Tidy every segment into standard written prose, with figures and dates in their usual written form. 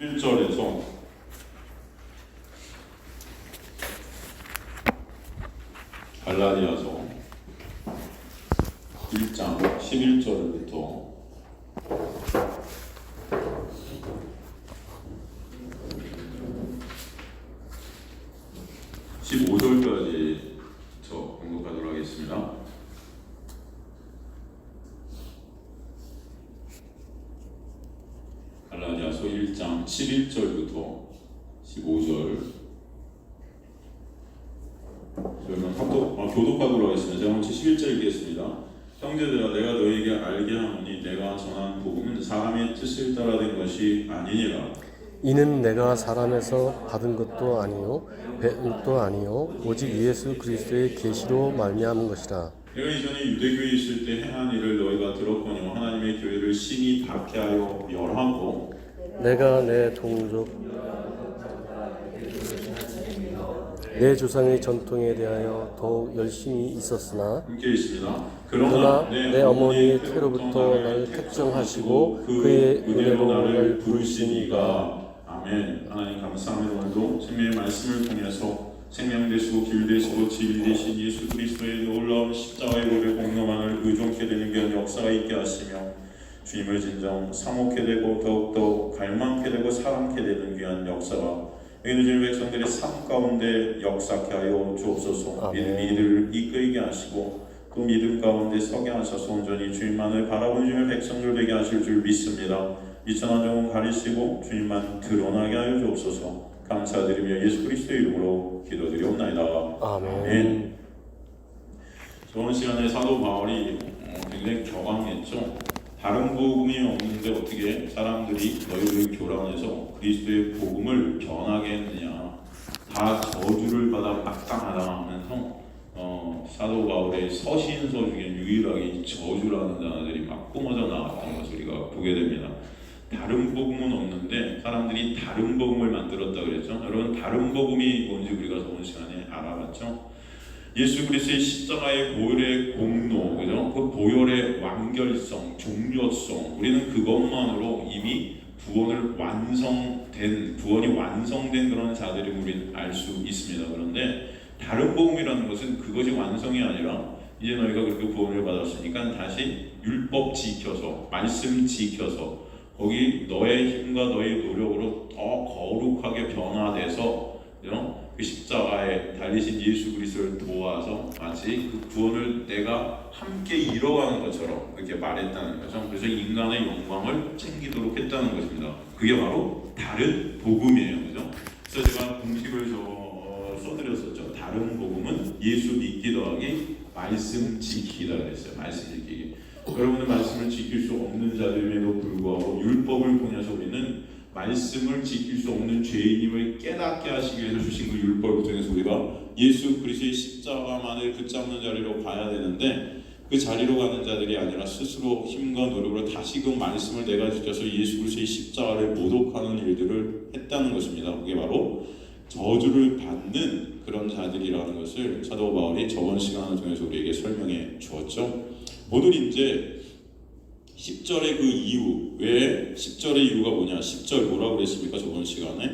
1절에서 갈라디아서 1장 11절부터 15절까지 공독하도록 하겠습니다. 갈라디아서 1장 11절부터 15절 교독하도록 하겠습니다. 제가 먼저 11절 읽겠습니다. 형제들아, 내가 너에게 알게 하노니 내가 전한 복음은 사람의 뜻을 따라 된 것이 아니니라. 이는 내가 사람에서 받은 것도 아니요 배운 것도 아니요 오직 예수 그리스도의 계시로 말미암은 것이라. 내가 이전에 유대교에 있을 때 행한 일을 너희가 들었거니와 하나님의 교회를 심히 박해하여 멸하고 내가 내 동족 내 조상의 전통에 대하여 더욱 열심히 있었으나 함께 있습니다. 그러나 내 어머니 태로부터 나를 택정하시고 그의 은혜로 나를 부르신 이가. 아멘. 하나님 감사합니다. 오늘도 생명의 말씀을 통해서 생명 되시고 길 되시고 진리 되신 예수 그리스도의 놀라운 십자가의 고백 공로만을 의존케 되는 귀한 역사가 있게 하시며 주님을 진정 사모케 되고 더욱더 갈망케 되고 사랑케 되는 귀한 역사가 여기 주님 백성들의 삶 가운데 역사케 하여 주옵소서. 믿음이 이들을 이끌게 하시고 또 믿음 가운데 서게 하셔서 온전히 주님만을 바라보는 주님의 백성들 되게 하실 줄 믿습니다. 이천한 영혼 가리시고 주님만 드러나게 하여 주옵소서. 감사드리며 예수 그리스도의 이름으로 기도드리옵나이다. 아멘. 저번 시간에 사도 바울이 굉장히 격앙했죠. 다른 복음이 없는데 어떻게 사람들이 너희를 교란해서 그리스도의 복음을 변하게 했느냐. 다 저주를 받아 막당하다 하면서 사도 바울의 서신서 중에 유일하게 저주라는 단어들이 막 뿜어져 나왔던 것을 우리가 보게 됩니다. 다른 복음은 없는데 사람들이 다른 복음을 만들었다 그랬죠. 여러분, 다른 복음이 뭔지 우리가 저번 시간에 알아봤죠. 예수 그리스도의 십자가의 보혈의 공로, 그죠? 그 보혈의 완결성, 종료성, 우리는 그것만으로 이미 구원이 완성된 그런 자들임을 우리는 알 수 있습니다. 그런데 다른 복음이라는 것은 그것이 완성이 아니라 이제 너희가 그렇게 구원을 받았으니까 다시 율법 지켜서, 말씀 지켜서 거기 너의 힘과 너의 노력으로 더 거룩하게 변화돼서 그 십자가에 달리신 예수 그리스도를 도와서 마치 그 구원을 내가 함께 이뤄가는 것처럼 그렇게 말했다는 거죠. 그래서 인간의 영광을 챙기도록 했다는 것입니다. 그게 바로 다른 복음이에요. 그죠? 그래서 제가 공식을 써드렸었죠. 다른 복음은 예수 믿기 더하기 말씀 지키기다 그랬어요. 말씀 지키기. 여러분의 말씀을 지킬 수 없는 자들임에도 불구하고 율법을 통해서 우리는 말씀을 지킬 수 없는 죄인임을 깨닫게 하시기 위해서 주신 그 율법을 통해서 우리가 예수 그리스도의 십자가만을 붙잡는 자리로 가야 되는데 그 자리로 가는 자들이 아니라 스스로 힘과 노력으로 다시 그 말씀을 내가 지켜서 예수 그리스도의 십자가를 모독하는 일들을 했다는 것입니다. 그게 바로 저주를 받는 그런 자들이라는 것을 사도 바울이 저번 시간을 통해서 우리에게 설명해 주었죠. 오늘 이제 10절의 그 이유, 왜 10절의 이유가 뭐냐? 10절 뭐라고 그랬습니까? 저번 시간에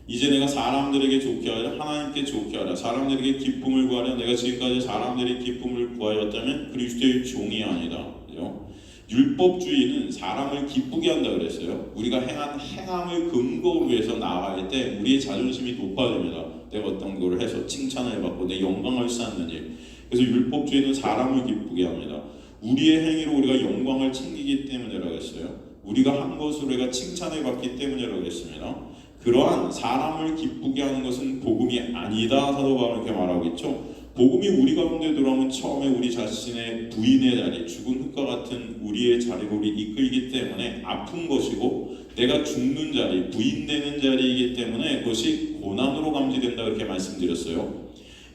이제 내가 사람들에게 좋게 하려 하나님께 좋게 하라. 사람들에게 기쁨을 구하려 내가 지금까지 사람들의 기쁨을 구하였다면 그리스도의 종이 아니다. 그죠? 율법주의는 사람을 기쁘게 한다 그랬어요. 우리가 행한 행함을 근거로 해서 나아갈 때 우리의 자존심이 높아집니다. 내가 어떤 걸 해서 칭찬을 받고 내 영광을 쌓는 일. 그래서 율법주의는 사람을 기쁘게 합니다. 우리의 행위로 우리가 영광을 챙기기 때문이라고 했어요. 우리가 한 것으로 우리가 칭찬을 받기 때문이라고 했습니다. 그러한 사람을 기쁘게 하는 것은 복음이 아니다. 사도 바울은 이렇게 말하고 있죠. 복음이 우리 가운데 들어오면 처음에 우리 자신의 부인의 자리, 죽은 흙과 같은 우리의 자리로 우리 이끌기 때문에 아픈 것이고 내가 죽는 자리, 부인되는 자리이기 때문에 그것이 고난으로 감지된다 그렇게 말씀드렸어요.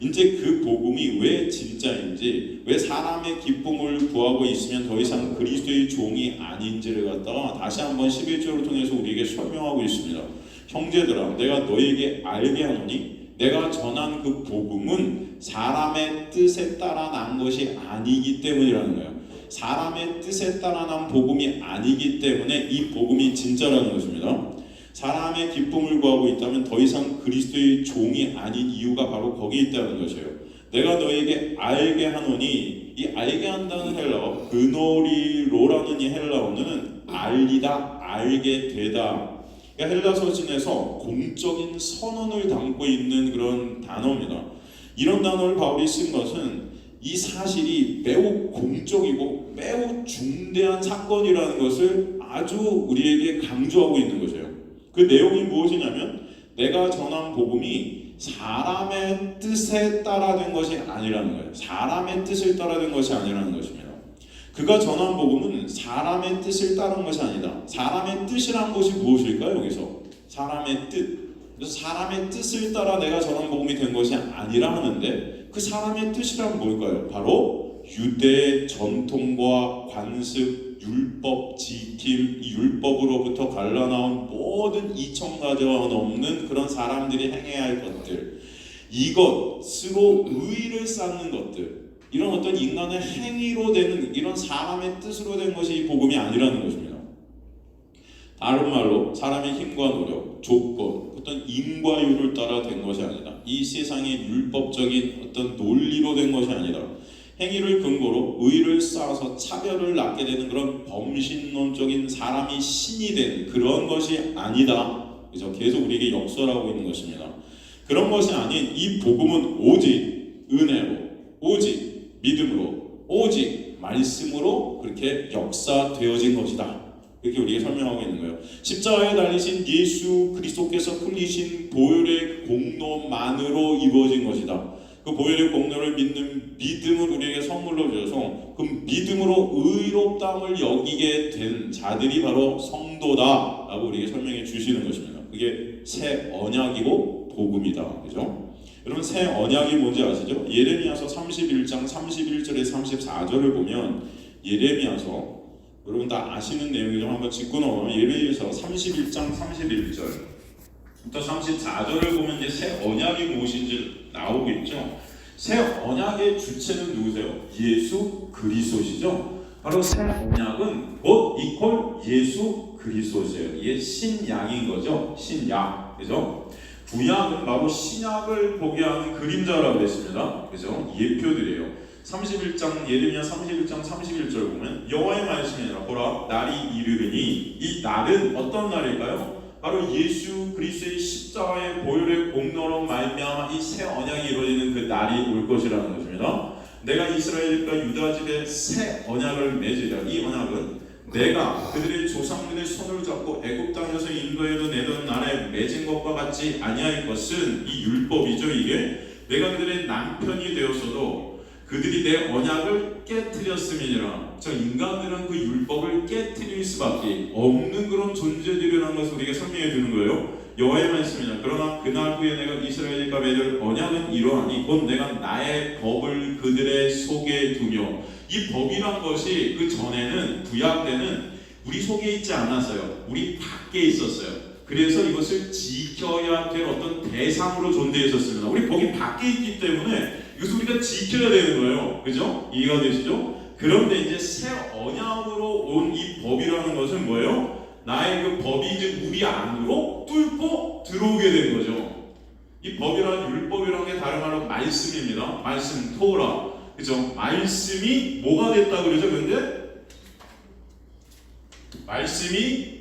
이제 그 복음이 왜 진짜인지, 왜 사람의 기쁨을 구하고 있으면 더 이상 그리스도의 종이 아닌지를 갖다가 다시 한번 11절을 통해서 우리에게 설명하고 있습니다. 형제들아, 내가 너에게 알게 하노니 내가 전한 그 복음은 사람의 뜻에 따라 난 것이 아니기 때문이라는 거예요. 사람의 뜻에 따라 난 복음이 아니기 때문에 이 복음이 진짜라는 것입니다. 사람의 기쁨을 구하고 있다면 더 이상 그리스도의 종이 아닌 이유가 바로 거기에 있다는 것이에요. 내가 너에게 알게 하노니, 이 알게 한다는 헬라어, 그노리로라는 이 헬라어는 알리다, 알게 되다. 그러니까 헬라 서신에서 공적인 선언을 담고 있는 그런 단어입니다. 이런 단어를 바울이 쓴 것은 이 사실이 매우 공적이고 매우 중대한 사건이라는 것을 아주 우리에게 강조하고 있는 것이에요. 그 내용이 무엇이냐면 내가 전한 복음이 사람의 뜻에 따라 된 것이 아니라는 거예요. 사람의 뜻을 따라 된 것이 아니라는 것입니다. 그가 전한 복음은 사람의 뜻을 따른 것이 아니다. 사람의 뜻이란 것이 무엇일까요? 여기서 사람의 뜻. 그래서 사람의 뜻을 따라 내가 전한 복음이 된 것이 아니라 하는데 그 사람의 뜻이란 뭘까요? 바로 유대의 전통과 관습, 율법 지킴, 이 율법으로부터 갈라나온 모든 2000가지와 넘는 그런 사람들이 행해야 할 것들, 이것으로 의의를 쌓는 것들, 이런 어떤 인간의 행위로 되는 이런 사람의 뜻으로 된 것이 이 복음이 아니라는 것입니다. 다른 말로 사람의 힘과 노력, 조건, 어떤 인과율을 따라 된 것이 아니다. 이 세상의 율법적인 어떤 논리로 된 것이 아니다. 행위를 근거로 의의를 쌓아서 차별을 낳게 되는 그런 범신론적인 사람이 신이 된 그런 것이 아니다. 그래서 계속 우리에게 역설하고 있는 것입니다. 그런 것이 아닌 이 복음은 오직 은혜로, 오직 믿음으로, 오직 말씀으로 그렇게 역사되어진 것이다. 이렇게 우리가 설명하고 있는 거예요. 십자가에 달리신 예수 그리스도께서 흘리신 보혈의 공로만으로 이루어진 것이다. 그 보혈의 공로를 믿는 믿음을 우리에게 선물로 주셔서 그 믿음으로 의롭다함을 여기게 된 자들이 바로 성도다라고 우리에게 설명해 주시는 것입니다. 그게 새 언약이고 복음이다. 그죠? 여러분 새 언약이 뭔지 아시죠? 예레미야서 31장 31절에 34절을 보면 예레미야서 여러분 다 아시는 내용이죠. 한번 짚고 넘어가면 예레미야서 31장 31절부터 34절을 보면 이제 새 언약이 무엇인지 나오고 있죠. 새 언약의 주체는 누구세요? 예수 그리스도시죠. 바로 새 언약은 곧 이퀄 예수 그리스도세요. 이게 신약인 거죠. 신약, 그죠? 구약은 바로 신약을 보게 하는 그림자라고 했습니다. 그죠? 예표들이에요. 31장 예레미야 31장 31절 보면 여호와의 말씀이니라 보라 날이 이르리니 이 날은 어떤 날일까요? 바로 예수 그리스도의 십자가의 보혈의 공로로 말미암아 이 새 언약이 이루어지는 그 날이 올 것이라는 것입니다. 내가 이스라엘과 유다 집에 새 언약을 맺으리라. 이 언약은 내가 그들의 조상들의 손을 잡고 애굽 땅에서 인도에도 내던 날에 맺은 것과 같지 아니할 것은 이 율법이죠. 이게 내가 그들의 남편이 되었어도 그들이 내 언약을 깨뜨렸음이니라. 저 인간들은 그 율법을 깨뜨릴 수밖에 없는 그런 존재들이라는 것을 우리에게 설명해 주는 거예요. 여호와의 말씀이냐. 그러나 그날 후에 내가 이스라엘과 맺을 언약은 이러하니 곧 내가 나의 법을 그들의 속에 두며. 이 법이란 것이 그 전에는 구약 때는 우리 속에 있지 않았어요. 우리 밖에 있었어요. 그래서 이것을 지켜야 될 어떤 대상으로 존재했었습니다. 우리 거기 밖에 있기 때문에 이것을 우리가 지켜야 되는 거예요. 그죠? 이해가 되시죠? 그런데 이제 새 언약으로 온 이 법이라는 것은 뭐예요? 나의 그 법이 이제 우리 안으로 뚫고 들어오게 된 거죠. 이 법이라는 율법이라는 게 다른 말로 말씀입니다. 말씀, 토라. 그죠? 말씀이 뭐가 됐다 그러죠? 근데 말씀이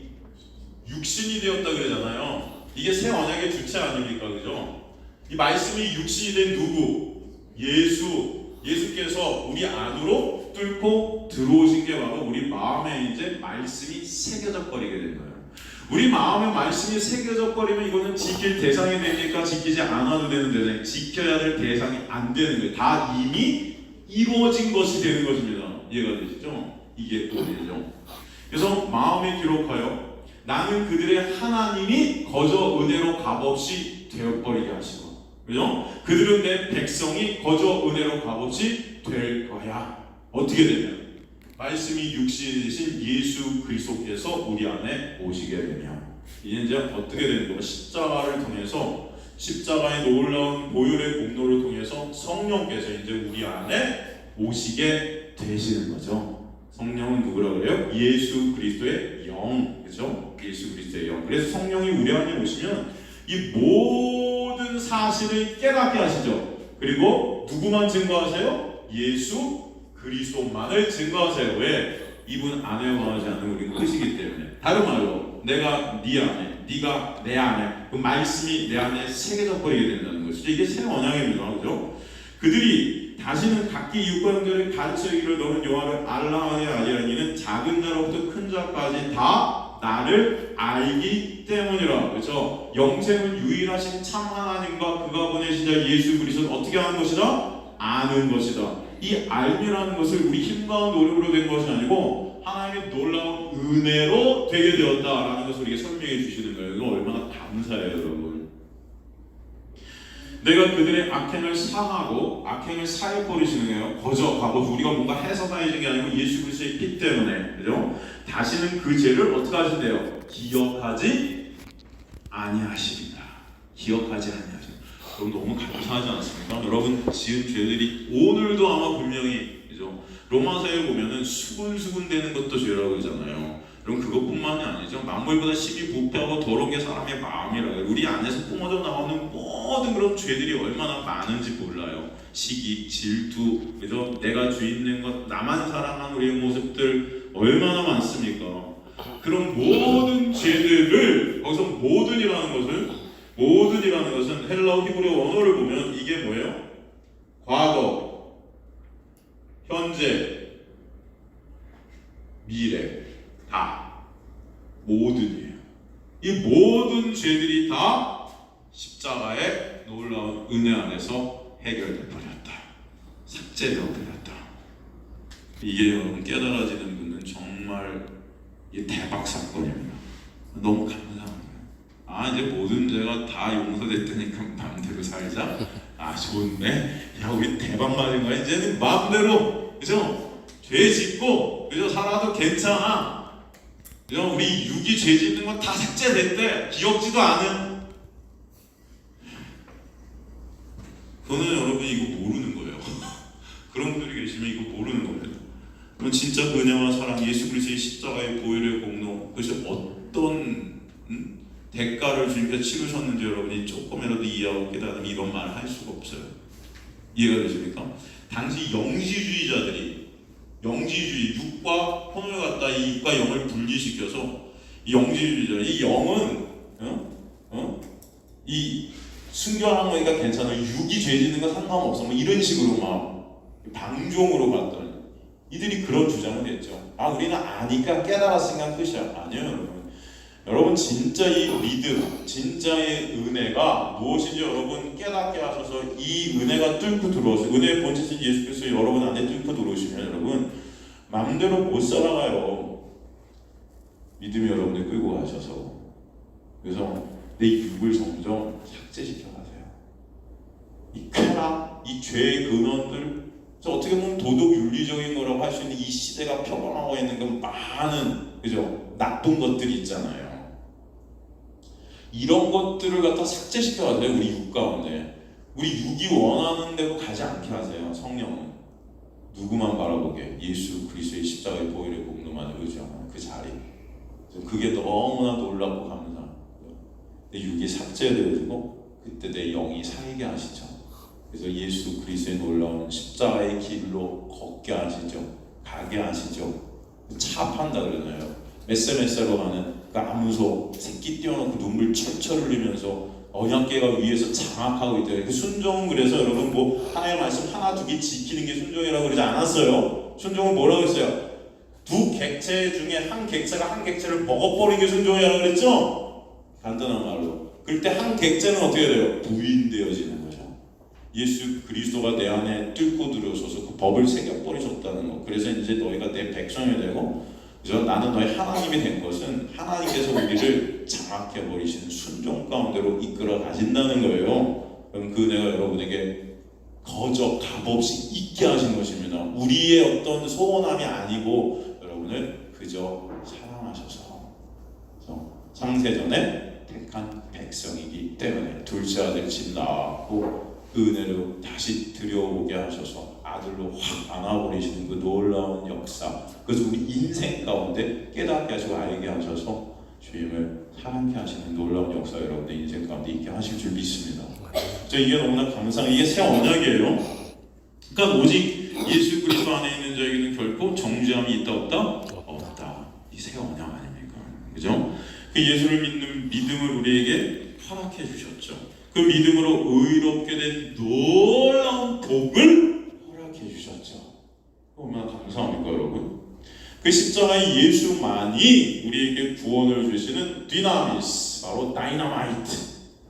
육신이 되었다 그러잖아요. 이게 새 언약의 주체 아닙니까? 그죠? 이 말씀이 육신이 된 누구? 예수께서 우리 안으로 뚫고 들어오신 게 바로 우리 마음에 이제 말씀이 새겨져 버리게 된 거예요. 우리 마음에 말씀이 새겨져 버리면 이거는 지킬 대상이 되니까 지키지 않아도 되는 대상, 지켜야 될 대상이 안 되는 거예요. 다 이미 이루어진 것이 되는 것입니다. 이해가 되시죠? 이게 또이죠. 그래서 마음에 기록하여 나는 그들의 하나님이 거저 은혜로 값없이 되어버리게 하시고, 그죠? 그들은 내 백성이 거저 은혜로 값없이 될 거야. 어떻게 되면 말씀이 육신이신 예수 그리스도께서 우리 안에 오시게 되면 이제 어떻게 되는 거예요? 십자가를 통해서 십자가의 놀라운 보혈의 공로를 통해서 성령께서 이제 우리 안에 오시게 되시는 거죠. 성령은 누구라고 그래요? 예수 그리스도의 영, 그죠? 예수 그리스도의 영. 그래서 성령이 우리 안에 오시면 이 모든 사실을 깨닫게 하시죠. 그리고 누구만 증거하세요? 예수 그리스도만을 증거하세요. 왜? 이분 안에 거하지 않는 우리는 끝이기 때문에. 다른 말로 내가 네 안에, 네가 내 안에, 그 말씀이 내 안에 새겨져 버리게 된다는 것이죠. 이게 새 언약입니다. 그죠? 그들이 다시는 각기 이웃과 형제를 가르쳐 이르러 너는 여호와를 알라 하니 아니하니는 작은 자로부터 큰 자까지 다 나를 알기 때문이라. 그렇죠? 영생은 유일하신 참 하나님과 그가 보내시자 예수 그리스도는 어떻게 하는 것이다? 아는 것이다. 이 알미라는 것을 우리 힘과 노력으로 된 것이 아니고 하나님의 놀라운 은혜로 되게 되었다라는 것을 우리에게 설명해 주시는 거예요. 이거 얼마나 감사해요, 여러분. 내가 그들의 악행을 사하고 악행을 사해 버리시는 거예요. 거저가고 우리가 뭔가 해서 사해진 게 아니고 예수 그리스도의 피 때문에, 그죠? 다시는 그 죄를 어떻게 하신대요? 기억하지 아니하시리라. 기억하지 아니하시리라. 여러분 너무 감사하지 않습니까? 여러분 지은 죄들이 오늘도 아마 분명히, 그죠? 로마서에 보면은 수군수군 되는 것도 죄라고 그러잖아요. 그럼 그것뿐만이 아니죠. 만물보다 심히 부패하고 더러운 게 사람의 마음이라고요. 우리 안에서 뿜어져 나오는 모든 그런 죄들이 얼마나 많은지 몰라요. 시기, 질투, 그죠? 내가 주인 있는 것, 나만 사랑하는 우리의 모습들 얼마나 많습니까? 그런 모든 죄들을, 거기서 모든이라는 것은 헬라어 히브리어 원어를 보면 이게 뭐예요? 과거, 현재, 미래, 다 모든이에요. 이 모든 죄들이 다 십자가의 놀라운 은혜 안에서 해결돼 버렸다. 삭제되어 버렸다. 이게 여러분 깨달아지는 분은 정말 대박 사건입니다. 너무 감사합니다. 이제 모든 죄가 다 용서됐다니까 마음대로 살자. 좋네. 야, 우리 대박 맞은 거야. 이제는 마음대로, 그죠? 죄 짓고, 그죠? 살아도 괜찮아. 그죠? 우리 육이 죄 짓는 건 다 삭제됐대. 기억지도 않은. 저는 여러분 이거 모르는 거예요. 그런 분들이 계시면 이거 모르는 거예요. 그럼 진짜 그 은혜와 사랑, 예수 그리스도의 십자가의 보혈의 공로, 그것이 어떤 대가를 주님께서 치르셨는지 여러분이 조금이라도 이해하고 깨달으면 이런 말을 할 수가 없어요. 이해가 되십니까? 당시 영지주의, 육과 혼을 갖다 이 육과 영을 분리시켜서 이 영지주의자, 이 영은 이 순결한 거니까 괜찮아, 육이 죄 짓는 건 상관없어, 뭐 이런 식으로 막 방종으로 봤더니 이들이 그런 주장을 했죠. 우리는 아니까 깨달았으니까 끝이야. 아니요. 여러분 진짜 이 믿음, 진짜의 은혜가 무엇인지 여러분 깨닫게 하셔서 이 은혜가 뚫고 들어오세요. 은혜의 본체신 예수 그리스도 여러분 안에 뚫고 들어오시면 여러분 마음대로 못 살아가요. 믿음이 여러분을 끌고 가셔서. 그래서 내 육을 점점 삭제시켜 가세요. 이 쾌락, 이 죄의 근원들, 어떻게 보면 도덕 윤리적인 거라고 할 수 있는 이 시대가 표방하고 있는 건 많은, 그죠? 나쁜 것들이 있잖아요. 이런 것들을 갖다 삭제시켜 가세요. 우리 육 가운데. 우리 육이 원하는 대로 가지 않게 하세요. 성령은 누구만 바라보게? 예수 그리스도의 십자가의 보혈의 공로만 의지하는 그 자리. 그게 너무나 놀랍고 감사합니다. 내 육이 삭제되어지고 그때 내 영이 살게 하시죠. 그래서 예수 그리스도의 놀라운 십자가의 길로 걷게 하시죠. 가게 하시죠. 차 판다 그러나요? 메세메세로 가는 그 암소, 새끼 띄워놓고 눈물 철철 흘리면서 언약궤가 위에서 장악하고 있대요. 그 순종은 그래서 여러분 뭐 하나님의 말씀 하나 두 개 지키는 게 순종이라고 그러지 않았어요. 순종은 뭐라고 했어요? 두 객체 중에 한 객체가 한 객체를 먹어버린 게 순종이라고 그랬죠? 간단한 말로. 그럴 때 한 객체는 어떻게 돼요? 부인되어지는 거죠. 예수 그리스도가 내 안에 뚫고 들어서서 그 법을 새겨버리셨다는 거. 그래서 이제 너희가 내 백성이 되고, 그래서 나는 너희 하나님이 된 것은 하나님께서 우리를 장악해버리시는 순종 가운데로 이끌어 가신다는 거예요. 그럼 그 은혜가 여러분에게 거저 값없이 있게 하신 것입니다. 우리의 어떤 소원함이 아니고 여러분을 그저 사랑하셔서 창세전에 택한 백성이기 때문에 둘째 아들 집 낳았고 그 은혜로 다시 들여오게 하셔서 아들로 확 안아버리시는 그 놀라운 역사, 그래서 우리 인생 가운데 깨닫게 하시고 알게 하셔서 주임을 사랑케 하시는 놀라운 역사 여러분들 인생 가운데 있게 하실 줄 믿습니다. 저 이게 너무나 감사해요. 이게 새 언약이에요. 그러니까 오직 예수 그리스도 안에 있는 자에게는 결코 정죄함이 있다 없다? 없다. 이 새 언약 아닙니까? 그죠? 그 예수를 믿는 믿음을 우리에게 허락해 주셨죠. 그 믿음으로 의롭게 된 놀라운 복을 허락해 주셨죠. 얼마나 감사합니까, 여러분? 그 십자가의 예수만이 우리에게 구원을 주시는 디나미스, 바로 다이너마이트,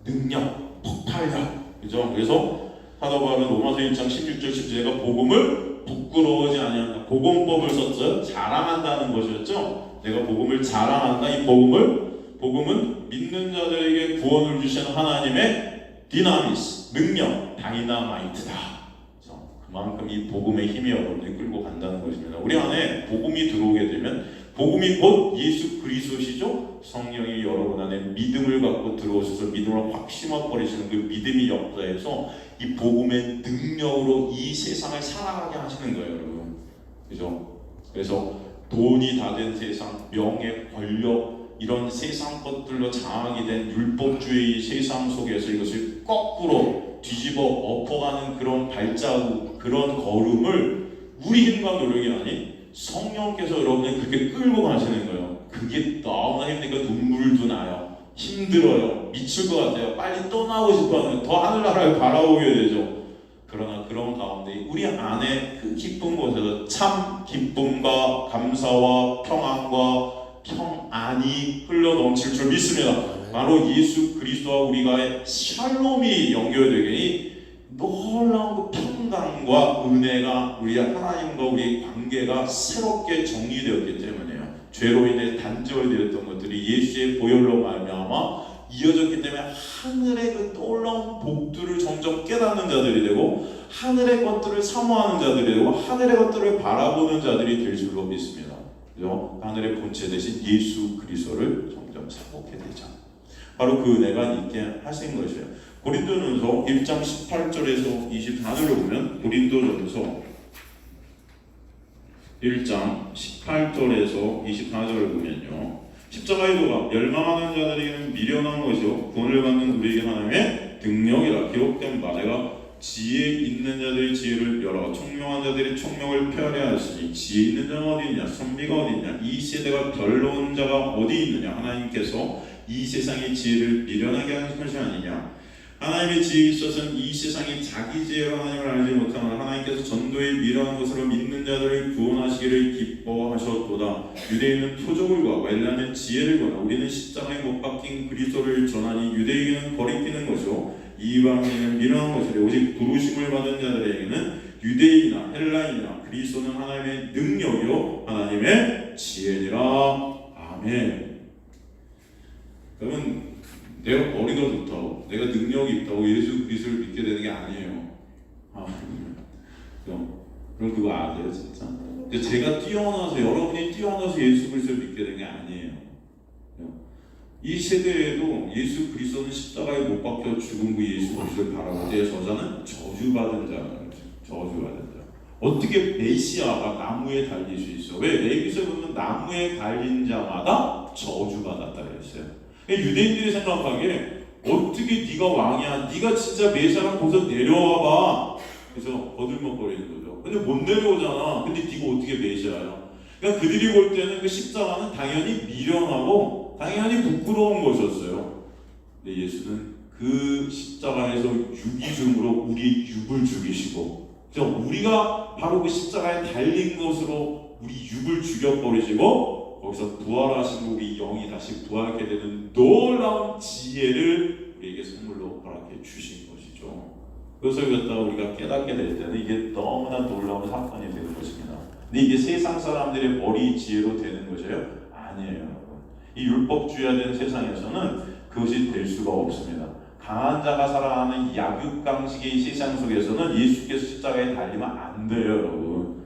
능력, 폭발력, 그죠? 그래서 사도 바울은 로마서 1장 16절 17절가 복음을 부끄러워하지 아니한다. 복음법을 썼죠. 자랑한다는 것이었죠. 내가 복음을 자랑한다. 이 복음은 믿는 자들에게 구원을 주시는 하나님의 디나미스, 능력, 다이너마이트다. 그만큼 이 복음의 힘이 여러분들이 끌고 간다는 것입니다. 우리 안에 복음이 들어오게 되면 복음이 곧 예수 그리스도시죠. 성령이 여러분 안에 믿음을 갖고 들어오셔서 믿음을 확 심어버리시는 그 믿음이 역사해서 이 복음의 능력으로 이 세상을 살아가게 하시는 거예요, 여러분. 그죠? 그래서 돈이 다 된 세상, 명예, 권력 이런 세상 것들로 장악이 된 율법주의 세상 속에서 이것을 거꾸로 뒤집어 엎어가는 그런 발자국, 그런 걸음을 우리 힘과 노력이 아닌 성령께서 여러분을 그렇게 끌고 가시는 거예요. 그게 너무나 힘드니까 눈물도 나요. 힘들어요. 미칠 것 같아요. 빨리 떠나고 싶어하는, 더 하늘나라를 바라보게 되죠. 그러나 그런 가운데 우리 안에 그 기쁜 곳에서 참 기쁨과 감사와 평안과 평안이 흘러 넘칠 줄 믿습니다. 바로 예수 그리스도와 우리가의 샬롬이 연결되니 놀라운 그 평강과 은혜가 우리 하나님과 우리의 관계가 새롭게 정리되었기 때문에요. 죄로 인해 단절되었던 것들이 예수의 보혈로 말미암아 이어졌기 때문에 하늘의 그 놀라운 복들을 점점 깨닫는 자들이 되고 하늘의 것들을 사모하는 자들이 되고 하늘의 것들을 바라보는 자들이 될 줄로 믿습니다. 그래서 하늘의 본체 대신 예수 그리스도를 점점 사모하게 되죠. 바로 그 은혜가 있게 하신 것이에요. 고린도전서 1장 18절에서 24절을 보면 고린도전서 1장 18절에서 24절을 보면요. 십자가의 도가 멸망하는 자들에게는 미련한 것이요 구원을 받는 우리에게 하나님의 능력이라 기록된 바 내가 지혜 있는 자들의 지혜를 멸하고 총명한 자들의 총명을 폐하려 하였으니 지혜 있는 자가 어디 있냐 선비가 어디 있냐 이 세대가 별로운 자가 어디 있느냐 하나님께서 이 세상의 지혜를 미련하게 하는 것이 아니냐 하나님의 지혜에 있어서는 이 세상이 자기 지혜로 하나님을 알지 못하는 하나님께서 전도에 미련한 것으로 믿는 자들을 구원하시기를 기뻐하셨도다. 유대인은 표적을 구하고 엘라는 지혜를 구하나 우리는 십자가에 못 박힌 그리스도를 전하니 유대인은 거리끼는 것이요 이방인은 미련한 것이래 오직 부르심을 받은 자들에게는 유대인이나 헬라인이나 그리스도는 하나님의 능력이요 하나님의 지혜니라. 아멘. 그러면 내가 머리가 좋다고 내가 능력이 있다고 예수 그리스도를 믿게 되는 게 아니에요. 그럼 그거 아세요 진짜? 근데 제가 뛰어나서 여러분이 뛰어나서 예수 그리스도를 믿게 되는 게 아니에요. 이 세대에도 예수 그리스도는 십자가에 못 박혀 죽은 그 예수 그리스도를 바라볼 때 저자는 저주받은 자예요. 저주받은 자. 어떻게 메시아가 나무에 달릴 수 있어? 왜? 레위기서에 보면 나무에 달린 자마다 저주받았다 그랬어요. 유대인들이 생각하기에 어떻게 네가 왕이야? 네가 진짜 메시아랑 거기서 내려와봐. 그래서 거들먹거리는 거죠. 근데 못 내려오잖아. 근데 네가 어떻게 메시아야? 그러니까 그들이 볼 때는 그 십자가는 당연히 미련하고 당연히 부끄러운 것이었어요. 근데 예수는 그 십자가에서 유기중으로 우리 육을 죽이시고 우리가 바로 그 십자가에 달린 것으로 우리 육을 죽여버리시고 거기서 부활하신 우리 영이 다시 부활하게 되는 놀라운 지혜를 우리에게 선물로 허락해 주신 것이죠. 그래서 이것다 우리가 깨닫게 될 때는 이게 너무나 놀라운 사건이 되는 것입니다. 근데 이게 세상 사람들의 머리 지혜로 되는 것이에요? 아니에요. 이 율법주의화된 세상에서는 그것이 될 수가 없습니다. 강한 자가 살아가는 약육강식의 세상 속에서는 예수께서 십자가에 달리면 안 돼요, 여러분.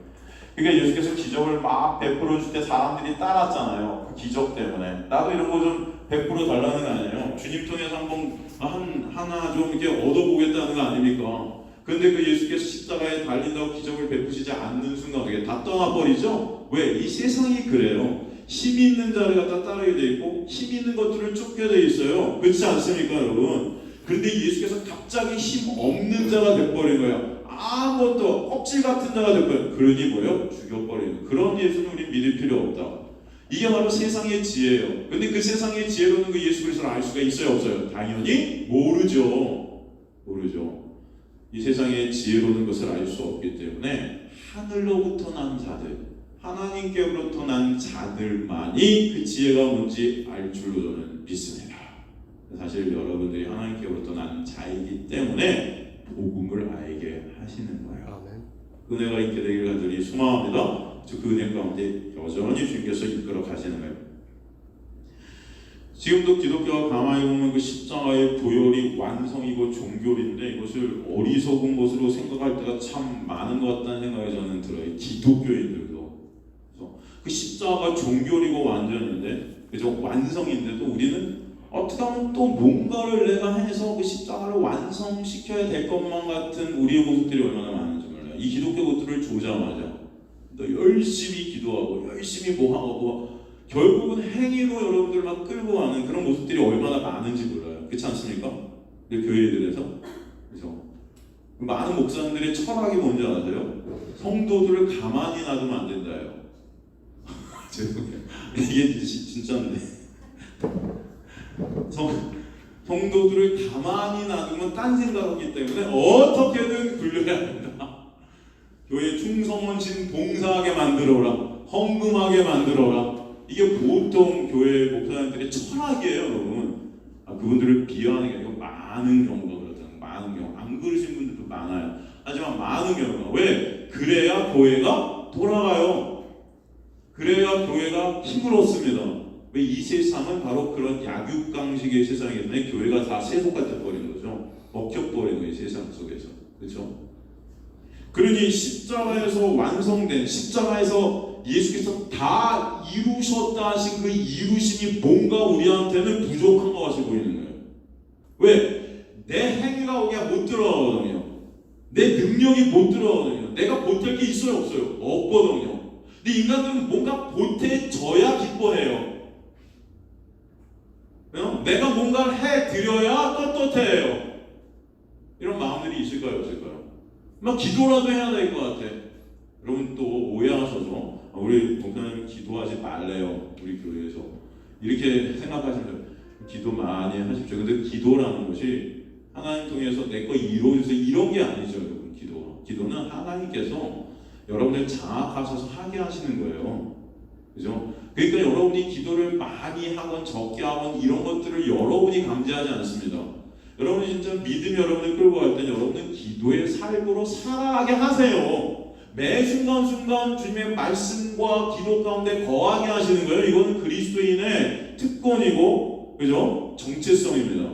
그러니까 예수께서 기적을 막 베풀어 줄 때 사람들이 따랐잖아요. 그 기적 때문에. 나도 이런 거 좀 베풀어 달라는 거 아니에요. 주님 통해서 한번 하나 좀 이렇게 얻어보겠다는 거 아닙니까? 그런데 그 예수께서 십자가에 달린다고 기적을 베푸시지 않는 순간 어떻게 다 떠나버리죠? 왜? 이 세상이 그래요. 힘 있는 자를 갖다 따르게 돼 있고 힘 있는 것들을 쫓게 돼 있어요. 그렇지 않습니까, 여러분? 그런데 예수께서 갑자기 힘 없는 자가 돼버린 거예요. 아무것도 껍질 같은 자가 돼버린. 그러니 뭐요? 죽여버리는. 그런 예수는 우리 믿을 필요 없다. 이게 바로 세상의 지혜예요. 근데 그 세상의 지혜로는 그 예수 그리스도를 알 수가 있어요, 없어요? 당연히 모르죠. 이 세상의 지혜로는 것을 알 수 없기 때문에 하늘로부터 난 자들, 하나님께로부터 난 자들만이 그 지혜가 뭔지 알 줄로 저는 믿습니다. 사실 여러분들이 하나님께로부터 난 자이기 때문에 복음을 알게 하시는 거예요. 아멘. 은혜가 있게 되길 간절히 소망합니다. 그 은혜 가운데 여전히 주님께서 이끌어 가시는 거예요. 지금도 기독교가 가만히 보면 그 십자가의 보혈이 완성이고 종교인데 이것을 어리석은 것으로 생각할 때가 참 많은 것 같다는 생각이 저는 들어요. 기독교인들도. 그래서 그 십자가가 종교이고 완전인데, 그죠? 완성인데도 우리는 어떻게 하면 또 뭔가를 내가 해서 그 십자가를 완성시켜야 될 것만 같은 우리의 모습들이 얼마나 많은지 몰라요. 이 기독교 것들을 조자마자 너 열심히 기도하고 열심히 뭐하고 결국은 행위로 여러분들 막 끌고 가는 그런 모습들이 얼마나 많은지 몰라요. 그렇지 않습니까? 교회들에서. 그래서 많은 목사님들의 철학이 뭔지 아세요? 성도들을 가만히 놔두면 안 된다요. 죄송해요. 이게 진짜인데. 성도들을 가만히 놔두면 딴 생각하기 때문에 어떻게든 굴려야 된다. 교회 충성원신 봉사하게 만들어라, 헌금하게 만들어라. 이게 보통 교회 목사님들의 철학이에요, 여러분. 그분들을 비하하는 게 아니고 많은 경우가 그렇다는, 많은 경우. 안 그러신 분들도 많아요. 하지만 많은 경우가. 왜? 그래야 교회가 돌아가요. 그래야 교회가 힘을 얻습니다. 왜? 이 세상은 바로 그런 약육강식의 세상이기 때문에 교회가 다 세속같아 버리는 거죠. 먹혀버리는 거예요, 세상 속에서. 그렇죠? 그러니 십자가에서 완성된, 십자가에서 예수께서 다 이루셨다 하신 그 이루심이 뭔가 우리한테는 부족한 것 같이 보이는 거예요. 왜? 내 행위가 거기에 못 들어가거든요. 내 능력이 못 들어가거든요. 내가 보탤 게 있어요, 없어요? 없거든요. 근데 인간들은 뭔가 보태져야 기뻐해요. 내가 뭔가를 해드려야 떳떳해요. 이런 마음들이 있을까요, 없을까요? 막 기도라도 해야 될 것 같아. 여러분 또 오해하셔서 우리 목사님 기도하지 말래요, 우리 교회에서. 이렇게 생각하시면 기도 많이 하십시오. 근데 기도라는 것이 하나님 통해서 내 거 이루어주세요 이런 게 아니죠, 여러분. 기도는 하나님께서 여러분을 장악하셔서 하게 하시는 거예요. 그죠? 그러니까 여러분이 기도를 많이 하건 적게 하건 이런 것들을 여러분이 감지하지 않습니다. 여러분이 진짜 믿음이 여러분을 끌고 갈 때는 여러분은 기도의 삶으로 살아가게 하세요. 매 순간순간 주님의 말씀과 기도 가운데 거하게 하시는 거예요. 이거는 그리스도인의 특권이고, 그죠? 정체성입니다.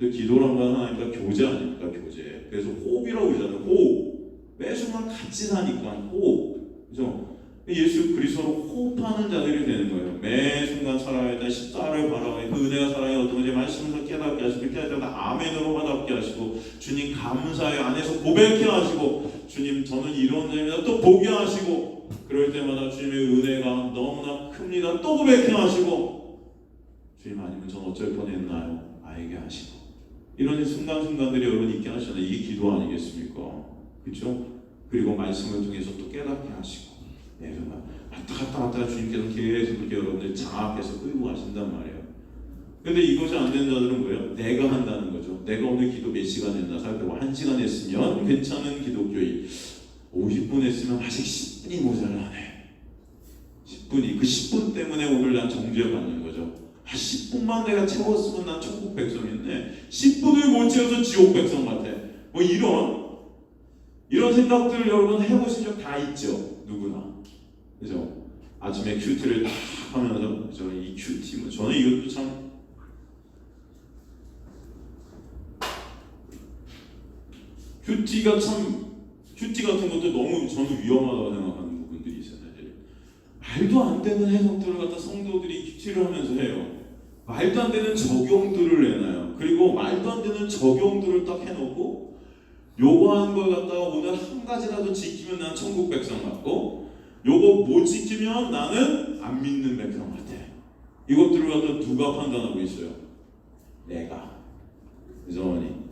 기도란 건 하나님과 교제 아닙니까? 교제. 그래서 호흡이라고 그러잖아요. 호흡. 매 순간 같이 사니까 호흡. 그죠? 예수 그리스도로 호흡하는 자들이 되는 거예요. 매 순간 살아야 돼. 십자가를 바라보니 그 은혜가 살아야 어떤 건지 말씀을 깨닫게 하시고, 깨닫게 아멘으로 화답게 하시고, 주님 감사의 안에서 고백해 하시고, 주님 저는 이런 자입니다 또 보게 하시고, 그럴 때마다 주님의 은혜가 너무나 큽니다 또 고백해 하시고, 주님 아니면 전 어쩔 뻔했나요? 알게 하시고. 이런 순간순간들이 여러분 있게 하시잖아요. 이게 기도 아니겠습니까? 그렇죠? 그리고 말씀을 통해서 또 깨닫게 하시고, 네, 정말 왔다 갔다 주님께서 계속 그렇게 여러분들 장악해서 끌고 가신단 말이에요. 근데 이것이 안 되는 자들은 뭐예요? 내가 한다는 거죠. 내가 오늘 기도 몇 시간 했나 살펴보고 1시간 했으면 괜찮은 기독교인, 50분 했으면 아직 10분이 모자라네. 10분이, 그 10분 때문에 오늘 난 정죄받는 거죠. 10분만 내가 채웠으면 난 천국 백성인데 10분을 못 채워서 지옥 백성 같아. 뭐 이런 생각들을 여러분 해보신 적 다 있죠, 누구나. 그죠? 아침에 큐티를 딱 하면서, 이 큐티, 뭐 저는 이것도 참 큐티 같은 것도 너무 저는 위험하다고 생각하는 부분들이 있어요. 말도 안 되는 해석들을 갖다 성도들이 큐티를 하면서 해요. 말도 안 되는 적용들을 내놔요. 그리고 말도 안 되는 적용들을 딱 해놓고 요구하는 걸 갖다가 오늘 한 가지라도 지키면 난 천국 백성 같고, 요거 못 지키면 나는 안 믿는 백성 같아. 이것들을 갖다 누가 판단하고 있어요? 내가. 여전히.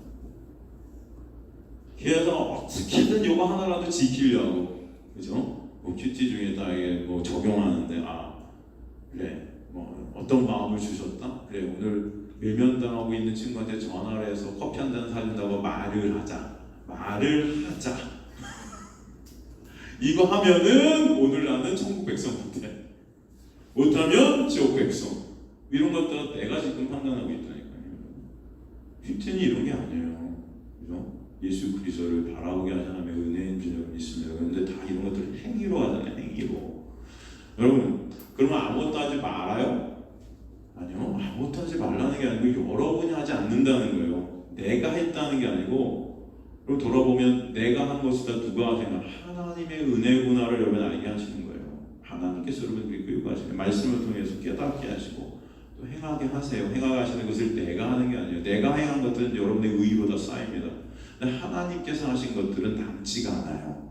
그래서 어떻게든 요거 하나라도 지키려고, 그죠? 뭐 큐티 중에 다 이게 뭐 적용하는데, 그래, 뭐 어떤 마음을 주셨다? 그래, 오늘 외면당하고 있는 친구한테 전화를 해서 커피 한 잔 사준다고 말을 하자. 이거 하면은 오늘 나는 천국 백성 같아. 못하면 지옥 백성. 이런 것도 내가 지금 판단하고 있다니까요. 휘트니 이런 게 아니에요. 그죠? 예수 그리스도를 바라보게 하는 하나님의 은혜인 줄 믿습니다. 그런데 다 이런 것들을 행위로 하잖아요. 행위로. 여러분, 그러면 아무것도 하지 말아요? 아니요. 아무것도 하지 말라는 게 아니고 여러분이 하지 않는다는 거예요. 내가 했다는 게 아니고, 그럼 돌아보면 내가 한 것이다 누가 하시나? 하나님의 은혜구나를 여러분 알게 하시는 거예요. 하나님께서 여러분들이 교육하시는 말씀을 통해서 깨닫게 하시고 또 행하게 하세요. 행하시는 것을 내가 하는 게 아니에요. 내가 행한 것들은 여러분의 의로 다 쌓입니다. 근데 하나님께서 하신 것들은 남지가 않아요.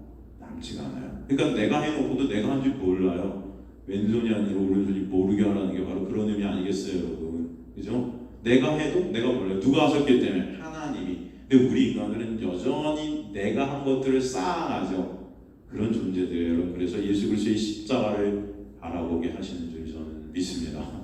그러니까 내가 해놓고도 내가 한지 몰라요. 왼손이 아니라 오른손이 모르게 하라는 게 바로 그런 의미 아니겠어요, 여러분? 그죠? 내가 해도 내가 몰라요. 누가 하셨기 때문에? 하나님이. 근데 우리 인간들은 여전히 내가 한 것들을 쌓아가죠. 그런 존재들이에요, 여러분. 그래서 예수 그리스도의 십자가를 바라보게 하시는 줄 저는 믿습니다.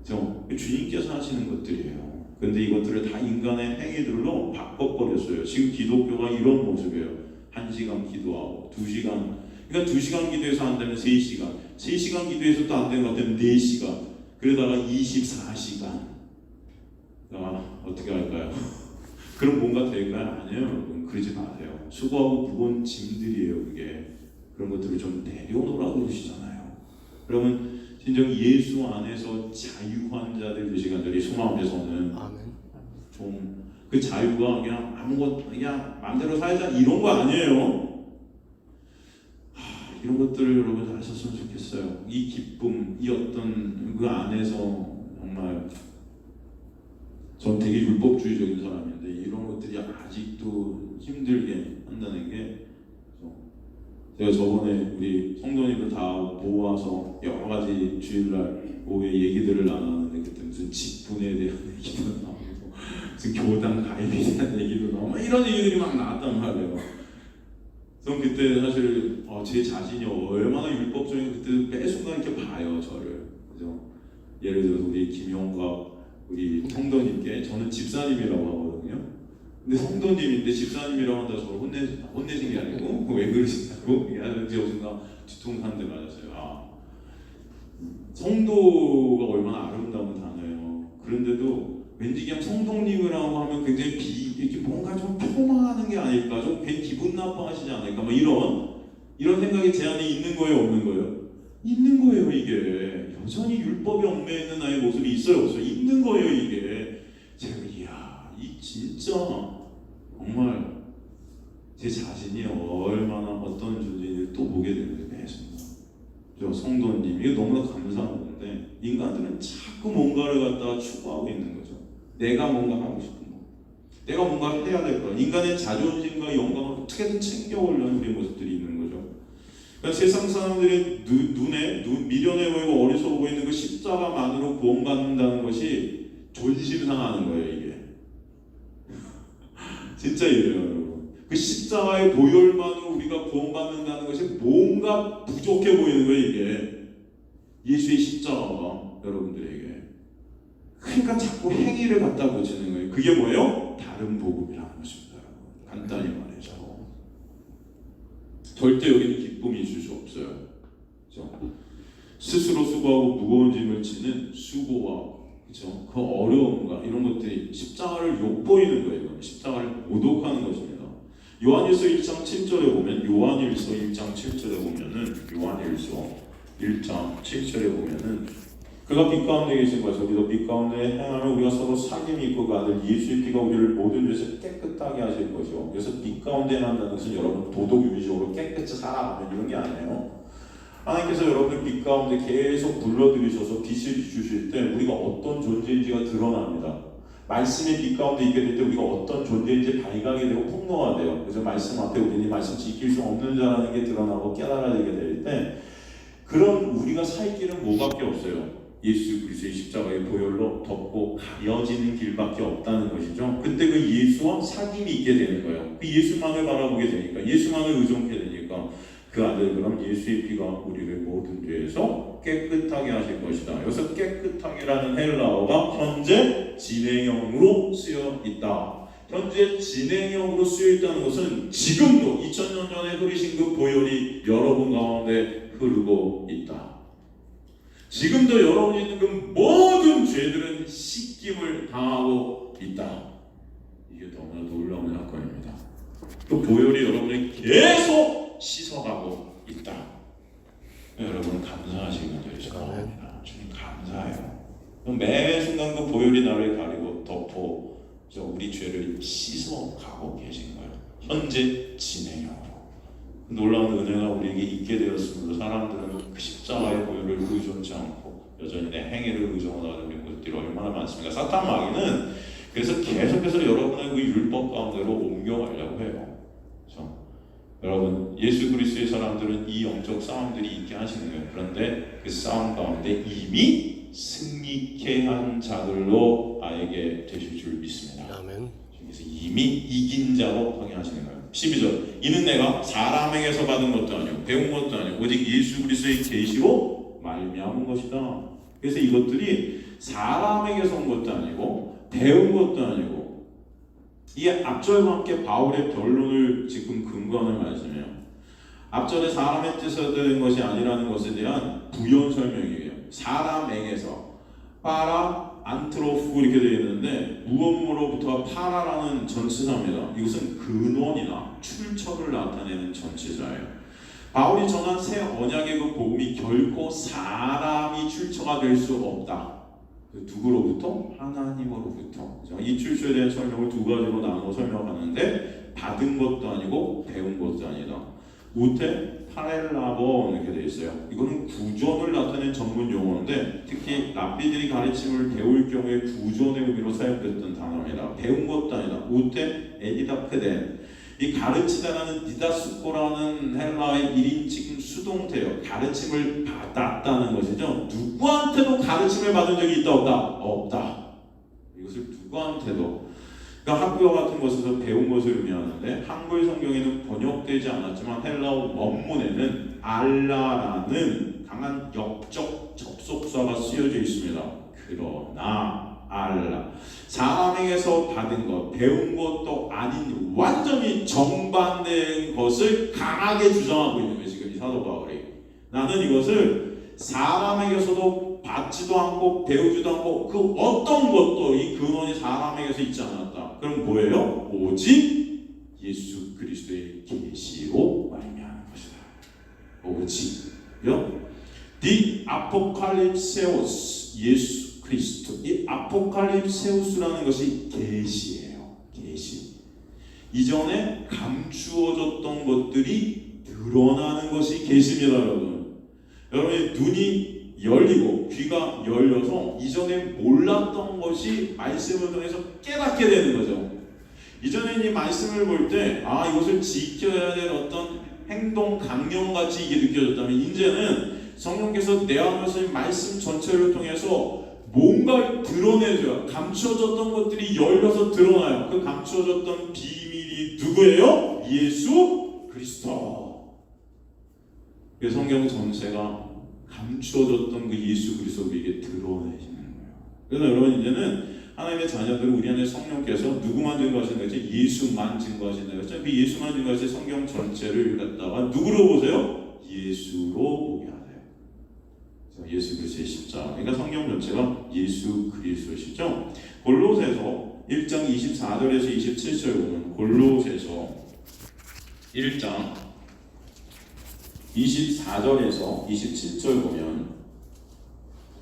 그죠? 주님께서 하시는 것들이에요. 근데 이것들을 다 인간의 행위들로 바꿔버렸어요. 지금 기독교가 이런 모습이에요. 1시간 기도하고 2시간, 그러니까 2시간 기도해서 안 되면 3시간, 3시간 기도해서 또 안 되는 것 같으면 4시간, 그러다가 24시간. 어떻게 할까요? 그럼 뭔가 될까요? 아니에요, 여러분. 그러지 마세요. 수고하고 무거운 짐들이에요, 그게. 그런 것들을 좀 내려놓으라고 그러시잖아요. 그러면 진정 예수 안에서 자유한 자들 되시기 간절히 소망에서는 좀 그 자유가 그냥 아무것도 그냥 마음대로 살자 이런 거 아니에요. 이런 것들을 여러분 잘 하셨으면 좋겠어요. 이 기쁨, 이 어떤 그 안에서 정말 전 되게 율법주의적인 사람인데 이런 것들이 아직도 힘들게 한다는 게, 제가 저번에 우리 성도님들 다 모아서 여러 가지 주일날 오후에 얘기들을 나눴는데 그때 무슨 직분에 대한 얘기도 나오고 무슨 교단 가입에 대한 얘기도 나오고 이런 얘기들이 막 나왔단 말이에요. 전 그때 사실 제 자신이 얼마나 율법적인, 그때 매 순간 이렇게 봐요, 저를. 그죠? 예를 들어서 우리 김용각 우리 성도님께, 저는 집사님이라고 하거든요. 근데 성도님인데 집사님이라고 한다고 저를 혼내신 게 아니고 왜 그러신다고 얘기하는지 어딘가 뒤통수 대 맞았어요. 성도가 얼마나 아름다운 단어예요. 그런데도 왠지 그냥 성도님이라고 하면 굉장히 이렇게 뭔가 좀 폄하하는 게 아닐까, 좀 괜히 기분 나빠하시지 않을까, 막 이런 생각이 제 안에 있는 거예요, 없는 거예요? 있는 거예요. 이게 여전히 율법에 얽매여 있는 나의 모습이 있어요, 없어요? 있는 거예요, 이게. 제가 이 진짜 정말 제 자신이 얼마나 어떤 존재인지 또 보게 되는데 매 순간. 저 성도님, 이게 너무나 감사한 건데 인간들은 자꾸 뭔가를 갖다가 추구하고 있는 거죠. 내가 뭔가 하고 싶은 거, 내가 뭔가 해야 될 거, 인간의 자존심과 영광을 어떻게든 챙겨오려는 우리의 모습들이 있는 거죠. 그러니까 세상 사람들의 눈에 미련해 보이고 어리석어 보이는 그 십자가만으로 구원받는다는 것이 존심상하는 거예요, 이게. 진짜 이래요, 여러분. 그 십자가의 보혈만으로 우리가 구원받는다는 것이 뭔가 부족해 보이는 거예요, 이게. 예수의 십자가가 여러분들에게. 그러니까 자꾸 행위를 갖다 붙이는 거예요. 그게 뭐예요? 다른 복음이라는 것입니다, 여러분. 간단히 말해서. 절대 여기는 기쁨이 있을 수 없어요. 그렇죠? 스스로 수고하고 무거운 짐을 지는 수고와, 그렇죠? 그 어려움과 이런 것들이 십자가를 욕보이는 거예요. 십자가를 모독하는 것입니다. 요한일서 1장 7절에 보면, 요한일서 1장 7절에 보면은 그가 빛 가운데 계신 것을 우리도 빛 가운데 행하면 우리가 서로 사귐이 있고 그 아들 예수의 피가 우리를 모든 죄에서 깨끗하게 하실 것이요. 그래서 빛 가운데 행한다는 것은 여러분 도덕윤리적으로 깨끗이 살아가면 이런 게 아니에요. 하나님께서 여러분을 빛 가운데 계속 불러들이셔서 빛을 주실 때 우리가 어떤 존재인지가 드러납니다. 말씀의 빛 가운데 있게 될 때 우리가 어떤 존재인지 발견하게 되고 폭로가 돼요. 그래서 말씀 앞에 우리는 말씀 지킬 수 없는 자라는 게 드러나고 깨달아지게 될 때 그런 우리가 살 길은 뭐밖에 없어요. 예수 그리스도의 십자가의 보혈로 덮고 가려지는 길밖에 없다는 것이죠. 그때 그 예수와 사귐이 있게 되는 거예요. 그 예수만을 바라보게 되니까, 예수만을 의존하게 되니까 그 아들 그럼 예수의 피가 우리를 모든 죄에서 깨끗하게 하실 것이다. 여기서 깨끗하게라는 헬라어가 현재 진행형으로 쓰여 있다. 현재 진행형으로 쓰여 있다는 것은 지금도 2000년 전에 흐르신 그 보혈이 여러분 가운데 흐르고 있다. 지금도 여러분이 있는 그 모든 죄들은 씻김을 당하고 있다. 이게 너무나 놀라운 사건입니다. 그 보혈이 여러분을 계속 씻어가고 있다. 여러분 감사하시길 바랍니다. 주님 감사해요. 매 순간 그 보혈이 나를 가리고 덮어 우리 죄를 씻어가고 계신 거예요. 현재 진행형으로. 놀라운 은혜가 우리에게 있게 되었으므로 사람들은 그 십자가의 보혈을 의존치 않고 여전히 내 행위를 의존하는 것들이 얼마나 많습니까? 사탄 마귀는 그래서 계속해서 여러분의 그 율법 가운데로 옮겨가려고 해요. 그렇죠? 여러분 예수 그리스도의 사람들은 이 영적 싸움들이 있게 하시는 거예요. 그런데 그 싸움 가운데 이미 승리케 한 자들로 나에게 되실 줄 믿습니다. 아멘. 그래서 이미 이긴 자로 확인하시는 거예요. 12절 이는 내가 사람에게서 받은 것도 아니고 배운 것도 아니고 오직 예수 그리스도의 계시로 말미암은 것이다. 그래서 이것들이 사람에게서 온 것도 아니고 배운 것도 아니고 이 앞절과 함께 바울의 변론을 지금 근거하는 말씀이에요. 앞절에 사람의 뜻에서 된 것이 아니라는 것에 대한 부연 설명이에요. 사람에게서 파라 안트로프 이렇게 되어 있는데 무엇으로부터 파라라는 전치사입니다. 이것은 근원이나 출처를 나타내는 전치사예요. 바울이 전한 새 언약의 그 복음이 결코 사람이 출처가 될 수 없다. 누구로부터? 하나님으로부터. 이 출처에 대한 설명을 두 가지로 나누어 설명하는데 받은 것도 아니고 배운 것도 아니다. 우테 파렐라본 이렇게 되어 있어요. 이거는 구존을 나타내는 전문 용어인데 특히 랍비들이 가르침을 배울 경우에 구존의 의미로 사용됐던 단어입니다. 배운 것도 아니다. 우테 에디다페덴. 이 가르치다라는 디다스코라는 헬라의 1인칭 수동태예요. 가르침을 받았다는 것이죠. 누구한테도 가르침을 받은 적이 있다 없다? 없다. 이것을 누구한테도 그러니까 학교 같은 곳에서 배운 것을 의미하는데 한글 성경에는 번역되지 않았지만 헬라어 원문에는 알라라는 강한 역적 접속사가 쓰여져 있습니다. 그러나 알라 사람에게서 받은 것 배운 것도 아닌 완전히 정반대인 것을 강하게 주장하고 있는 거예요. 지금 이 사도 바울이 나는 이것을 사람에게서도 받지도 않고 배우지도 않고 그 어떤 것도 이 근원이 사람에게서 있지 않았다. 그럼 뭐예요? 오직 예수 그리스도의 계시로 말미암은 것이다. 오직요? The Apocalypseus 예수 그리스도. 이 아포칼립세우스라는 것이 계시예요. 계시. 이전에 감추어졌던 것들이 드러나는 것이 계시입니다, 여러분. 여러분의 눈이 열리고 귀가 열려서 이전에 몰랐던 것이 말씀을 통해서 깨닫게 되는 거죠. 이전에 이 말씀을 볼 때 이것을 지켜야 될 어떤 행동 강령같이 이게 느껴졌다면 이제는 성령께서 내 안에서 말씀 전체를 통해서 뭔가 드러내줘요. 감추어졌던 것들이 열려서 드러나요. 그 감추어졌던 비밀이 누구예요? 예수 그리스도. 그 성경 전체가 감추어졌던 그 예수 그리스도에게 드러내시는 거예요. 그래서 여러분 이제는 하나님의 자녀들은 우리 안에 성령께서 누구만 증거하시는 거죠? 예수만 증거하시는 거죠. 그 예수만 증거하신 성경 전체를 갖다가 누구로 보세요? 예수로 보게 하세요. 예수 그리스도의 십자가. 그러니까 성경 전체가 예수 그리스도시죠. 골로새서 1장 24절에서 27절 보면 골로새서 1장 24절에서 27절 보면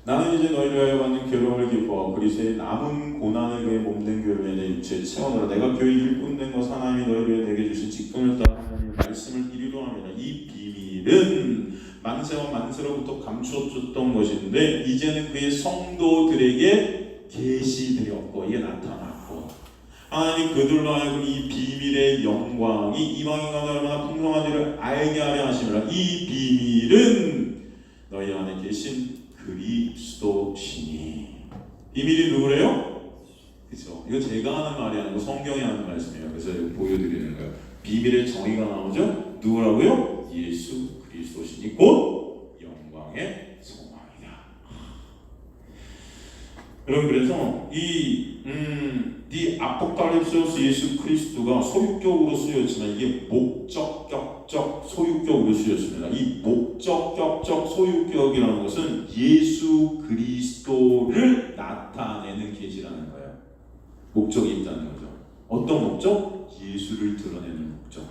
나는 이제 너희를 위하여 받는 괴로움을 기뻐하고 그리스도의 남은 고난을 위해 몸된 괴로움에 내 육체에 채워넣으라. 내가 교회 일꾼된 것 하나님이 너희를 위해 내게 주신 직분을 따라 하나님의 말씀을 이루려 합니다. 이 비밀은 만세와 만세로부터 감추어졌던 것인데 이제는 그의 성도들에게 계시되었고 이게 나타났고 하나님 그들로 하여금 이 비밀의 영광이 이방 가운데 얼마나 풍성한지를 알게 하려 하심이라. 이 비밀은 너희 안에 계신 그리스도시니. 비밀이 누구래요? 그렇죠. 이거 제가 하는 말이 아니고 성경이 하는 말씀이에요. 그래서 보여드리는 거예요. 비밀의 정의가 나오죠. 누구라고요? 예수 그리스도시니 곧 영광의 소망이다. 여러분 그래서 이 아포칼립스로서 예수 그리스도가 소유격으로 쓰였지만 이게 목적격적 소유격으로 쓰였습니다. 이 목적격적 소유격이라는 것은 예수 그리스도를 나타내는 계시라는 거예요. 목적이 있다는 거죠. 어떤 목적? 예수를 드러내는 목적.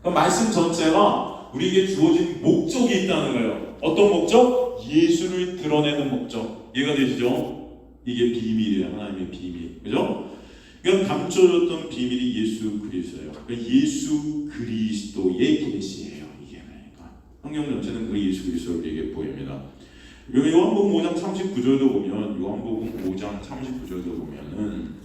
그러니까 말씀 전체가 우리에게 주어진 목적이 있다는 거예요. 어떤 목적? 예수를 드러내는 목적. 이해가 되시죠? 이게 비밀이에요. 하나님의 비밀. 그죠? 그러니까 감춰졌던 비밀이 예수 그리스도예요. 그러니까 예수 그리스도의 계시예요. 이게 그러니까 성경 전체는 우리 예수 그리스도에게 보입니다. 요한복음 5장 39절도 보면 요한복음 5장 39절도 보면은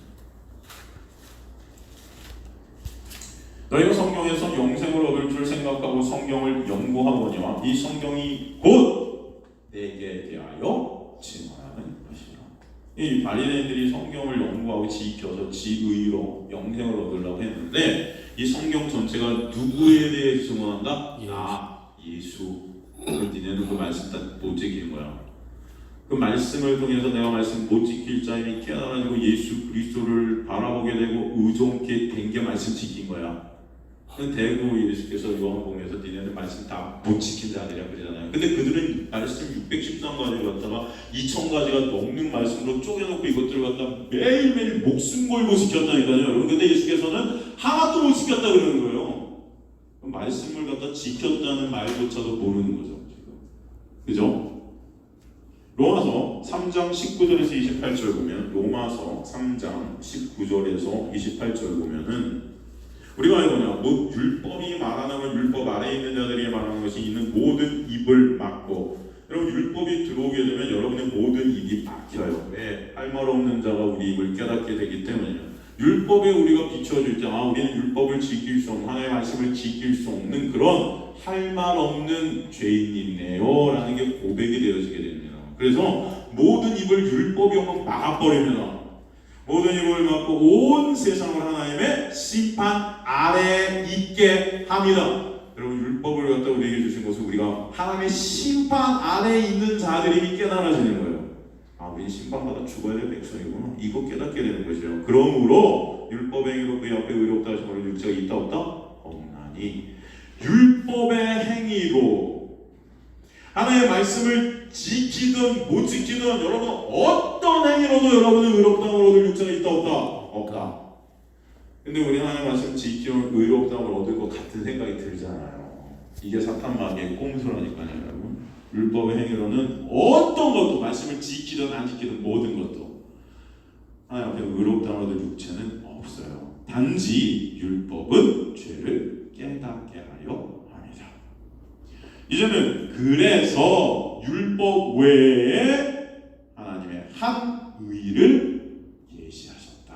너희가 성경에서 영생을 얻을 줄 생각하고 성경을 연구하거니와 이 성경이 곧 내게 대하여 증언하는 것이라. 이 바리새인들이 성경을 연구하고 지켜서 지의로 영생을 얻으려고 했는데 이 성경 전체가 누구에 대해 증언한다? 예수. 니네는 그 말씀 다 못 지키는 거야. 그 말씀을 통해서 내가 말씀 못 지킬 자임이 깨달아지고 예수 그리스도를 바라보게 되고 의존케 된 게 말씀 지킨 거야. 대구 예수께서 요한복음에서 니네는 말씀 다 못 지킨 자들이라 그러잖아요. 근데 그들은 말씀 613가지를 갖다가 2000가지가 넘는 말씀으로 쪼개놓고 이것들을 갖다 매일매일 목숨 걸고 지켰다니까요. 여러분 근데 예수께서는 하나도 못 지켰다 그러는 거예요. 말씀을 갖다 지켰다는 말조차도 모르는 거죠. 그죠? 로마서 3장 19절에서 28절 보면 로마서 3장 19절에서 28절 보면은 우리가 뭐냐? 뭐 율법이 말하는 율법 아래에 있는 자들에게 말하는 것이 있는 모든 입을 막고 여러분 율법이 들어오게 되면 여러분의 모든 입이 막혀요. 왜? 할 말 없는 자가 우리 입을 깨닫게 되기 때문이에요. 율법에 우리가 비춰질 때 우리는 율법을 지킬 수 없는 하나님의 말씀을 지킬 수 없는 그런 할 말 없는 죄인이네요 라는 게 고백이 되어지게 됩니다. 그래서 모든 입을 율법이 오면 막아버립니다. 모든 입을 막고 온 세상을 하나님의 심판 아래에 있게 합니다. 여러분 율법을 갖다 우리에게 주신 것은 우리가 하나님의 심판 아래에 있는 자들이 깨달아지는 거예요. 우리 심판받아 죽어야 될 백성이구나. 이거 깨닫게 되는 것이죠. 그러므로 율법의 행위로 그의 앞에 의롭다 하신 것을 육체가 있다 없다? 없나니 율법의 행위로 하나님의 말씀을 지키든 못 지키든 여러분 어떤 행위로도 여러분은 의롭다함을 얻을 육체가 있다 없다? 없다. 근데 우리 하나님의 말씀 지키면 의롭다함을 얻을 것 같은 생각이 들잖아요. 이게 사탄 마귀의 꼼수라니까요. 여러분 율법의 행위로는 어떤 것도 말씀을 지키든 안 지키든 모든 것도 하나님 앞에 의롭다함을 얻을 육체는 없어요. 단지 율법은 죄를 깨닫게 하여 합니다. 이제는 그래서 율법 외에 하나님의 한 의를 계시하셨다.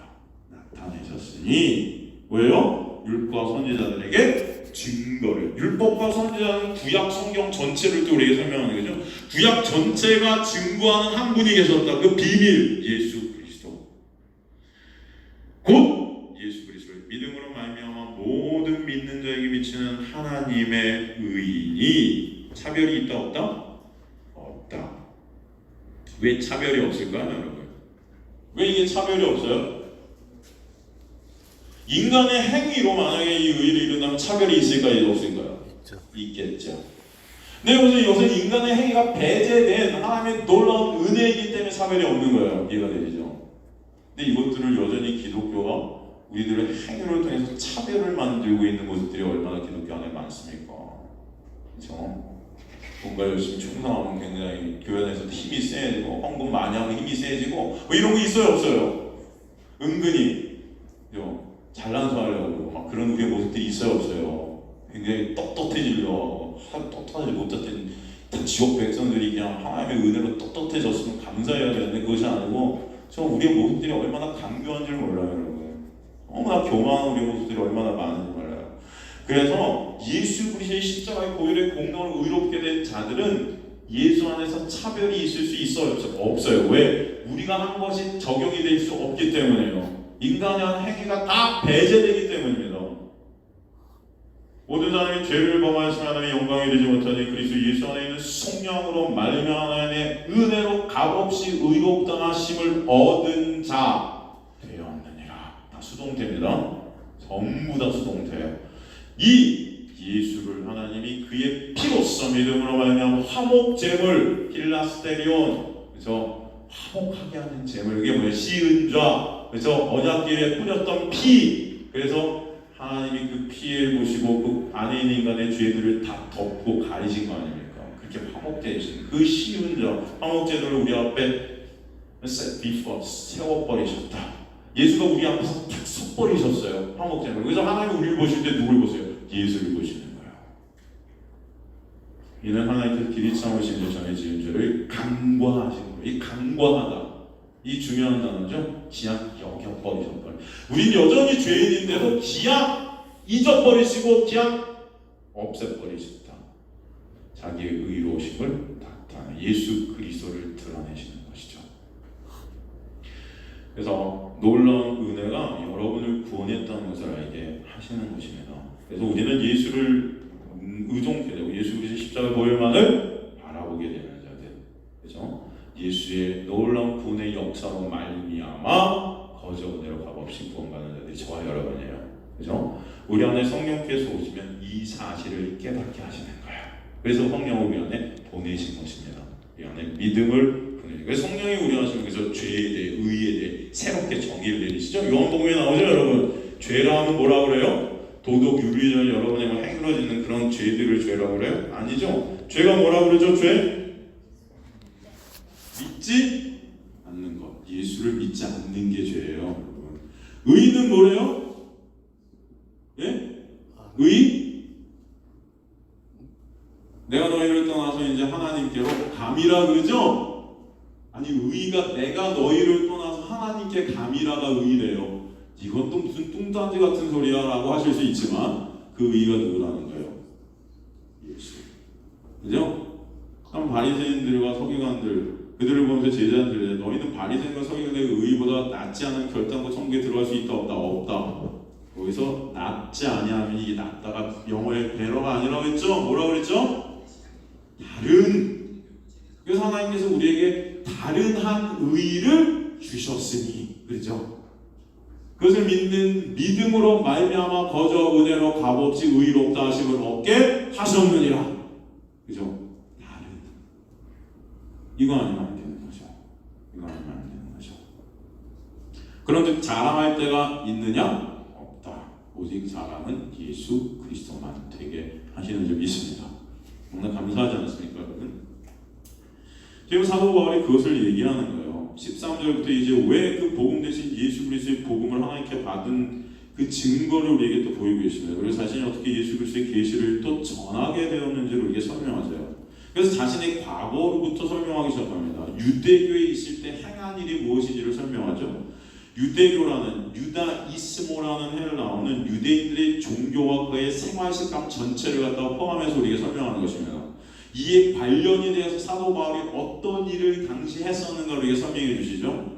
나타내셨으니 왜요? 율법과 선지자들에게 증거를 율법과 선지자는 구약 성경 전체를 또 우리에게 설명하는 거죠. 구약 전체가 증거하는 한 분이 계셨다. 그 비밀 예수 그리스도 곧 예수 그리스도를 믿음으로 말미암아 모든 믿는 자에게 미치는 하나님의 의인이 차별이 있다 없다? 없다. 왜 차별이 없을까요, 여러분? 왜 이게 차별이 없어요? 인간의 행위로 만약에 이 의의를 이룬다면 차별이 있을까요, 없을까요? 있겠죠. 근데 요새 인간의 행위가 배제된 하나님의 놀라운 은혜이기 때문에 차별이 없는 거예요. 이해가 되죠? 근데 이것들을 여전히 기독교가 우리들의 행위를 통해서 차별을 만들고 있는 모습들이 얼마나 기독교 안에 많습니까? 그렇죠? 뭔가 열심히 충성하면 굉장히 교회 안에서도 힘이 세지고 헌금 많이 하면 힘이 세지고 뭐 이런 거 있어요 없어요? 은근히 잘난 소 하려고 막 그런 우리의 모습들이 있어요 없어요? 굉장히 떳떳해지려 떳떳하지 못했던 지옥 백성들이 그냥 하나님의 은혜로 떳떳해졌으면 감사해야 되는데 그것이 아니고 저 우리의 모습들이 얼마나 강교한 줄 몰라요, 여러분. 너무나 교만한 우리의 모습들이 얼마나 많은지 몰라요. 그래서 예수 그리스도의 십자가의 고혈의 공로를 의롭게 된 자들은 예수 안에서 차별이 있을 수 있어요? 없어요. 왜? 우리가 한 것이 적용이 될 수 없기 때문에요. 인간의 한 행위가 다 배제되기 때문입니다. 모든 사람이 죄를 범하였으면 하나님의 영광에 이르지 못하니 그리스도 예수 안에 있는 성령으로 말미암아 하나님의 은혜로 값없이 의롭다 하심을 얻은 자 되었느니라. 다 수동태입니다. 전부 다 수동태예요. 이 예수를 하나님이 그의 피로써 믿음으로 말미암아 화목제물 힐라스테리온, 그래서 화목하게 하는 제물, 이게 뭐예요? 씌은 좌, 그래서 언약궤에 뿌렸던 피, 그래서 하나님이 그 피를 보시고 그 안에 있는 인간의 죄들을 다 덮고 가리신 거 아닙니까? 그렇게 화목되신 그 씌운 좌, 화목제물을 우리 앞에 set before 세워버리셨다. 예수가 우리 앞에서 탁 섰버리셨어요. 화목제물. 그래서 하나님이 우리를 보실 때 누굴 보세요? 예수를 보시는 거예요. 이는 하나님께서 길이 참으신 자 전에 지은 죄를 간과하신 거예요. 이 간과하다, 이 중요한 단어죠. 기약 여겨버리셨다. 우린 여전히 죄인인데도 기약 잊어버리시고 기약 없애버리셨다. 자기의 의로우심을 나타내 예수 그리스도를 드러내시는 것이죠. 그래서 놀라운 은혜가 여러분을 구원했다는 것을 알게 하시는 것입니다. 그래서 우리는 예수를 의존케 되고 예수 그리스도의 십자가 보혈만을 바라보게 되는 자들, 그렇죠? 예수의 놀라운 구원의 역사로 말미암아 거저 은혜로 값없이 구원받는 자들이 저와 여러분이에요. 그렇죠? 우리 안에 성령께서 오시면 이 사실을 깨닫게 하시는 거예요. 그래서 성령을 우리 안에 보내신 것입니다. 우리 안에 믿음을 보내신. 그래서 성령이 우리 안에 그래서 죄에 대해, 의에 대해 새롭게 정의를 내리시죠. 요한복음에 나오죠, 여러분. 죄라 하면 뭐라고 그래요? 도덕, 윤리적 여러분의 행그러지는 그런 죄들을 죄라고 그래요? 아니죠. 죄가 뭐라고 그러죠? 죄? 믿지 않는 것. 예수를 믿지 않는 게 죄예요, 여러분. 의는 뭐래요? 예? 의? 내가 너희를 떠나서 이제 하나님께로 감이라 그러죠? 아니, 의가 내가 너희를 떠나서 하나님께 감이라가 의래요. 이건 또 무슨 뚱딴지 같은 소리야 라고 하실 수 있지만 그 의가 누구라는 거예요? 예수. 그죠? 그럼 바리새인들과 서기관들, 그들을 보면서 제자들이 너희는 바리새인과 서기관의 의보다 낫지 않은 결단과 천국에 들어갈 수 있다 없다? 없다. 거기서 낫지 아니하면 이게 낫다가 영어의 배러가 아니라고 했죠? 뭐라고 그랬죠? 다른. 그래서 하나님께서 우리에게 다른 한 의를 주셨으니, 그렇죠? 그것을 믿는 믿음으로 말미암아 거저 은혜로 값없이 의롭다 하심을 얻게 하셨느니라. 그죠? 다른. 이거 아니면 안 되는 거죠. 이거 아니면 안 되는 거죠. 그런데 자랑할 때가 있느냐? 없다. 오직 자랑은 예수 그리스도만 되게 하시는 줄 믿습니다. 너무나 감사하지 않습니까, 여러분? 지금 사도 바울이 그것을 얘기하는 거예요. 13절부터 이제 왜 그 복음 대신 예수 그리스도의 복음을 하나님께 받은 그 증거를 우리에게 또 보이고 계십니다. 그리고 자신이 어떻게 예수 그리스도의 계시를 또 전하게 되었는지를 우리에게 설명하세요. 그래서 자신의 과거로부터 설명하기 시작합니다. 유대교에 있을 때 행한 일이 무엇인지를 설명하죠. 유대교라는 유다이스모라는 헬라어는 유대인들의 종교와 그의 생활 습관 전체를 갖다가 포함해서 우리에게 설명하는 것입니다. 이에 관련이 되어서 사도 바울이 어떤 일을 당시 했었는가를 우리에게 설명해 주시죠.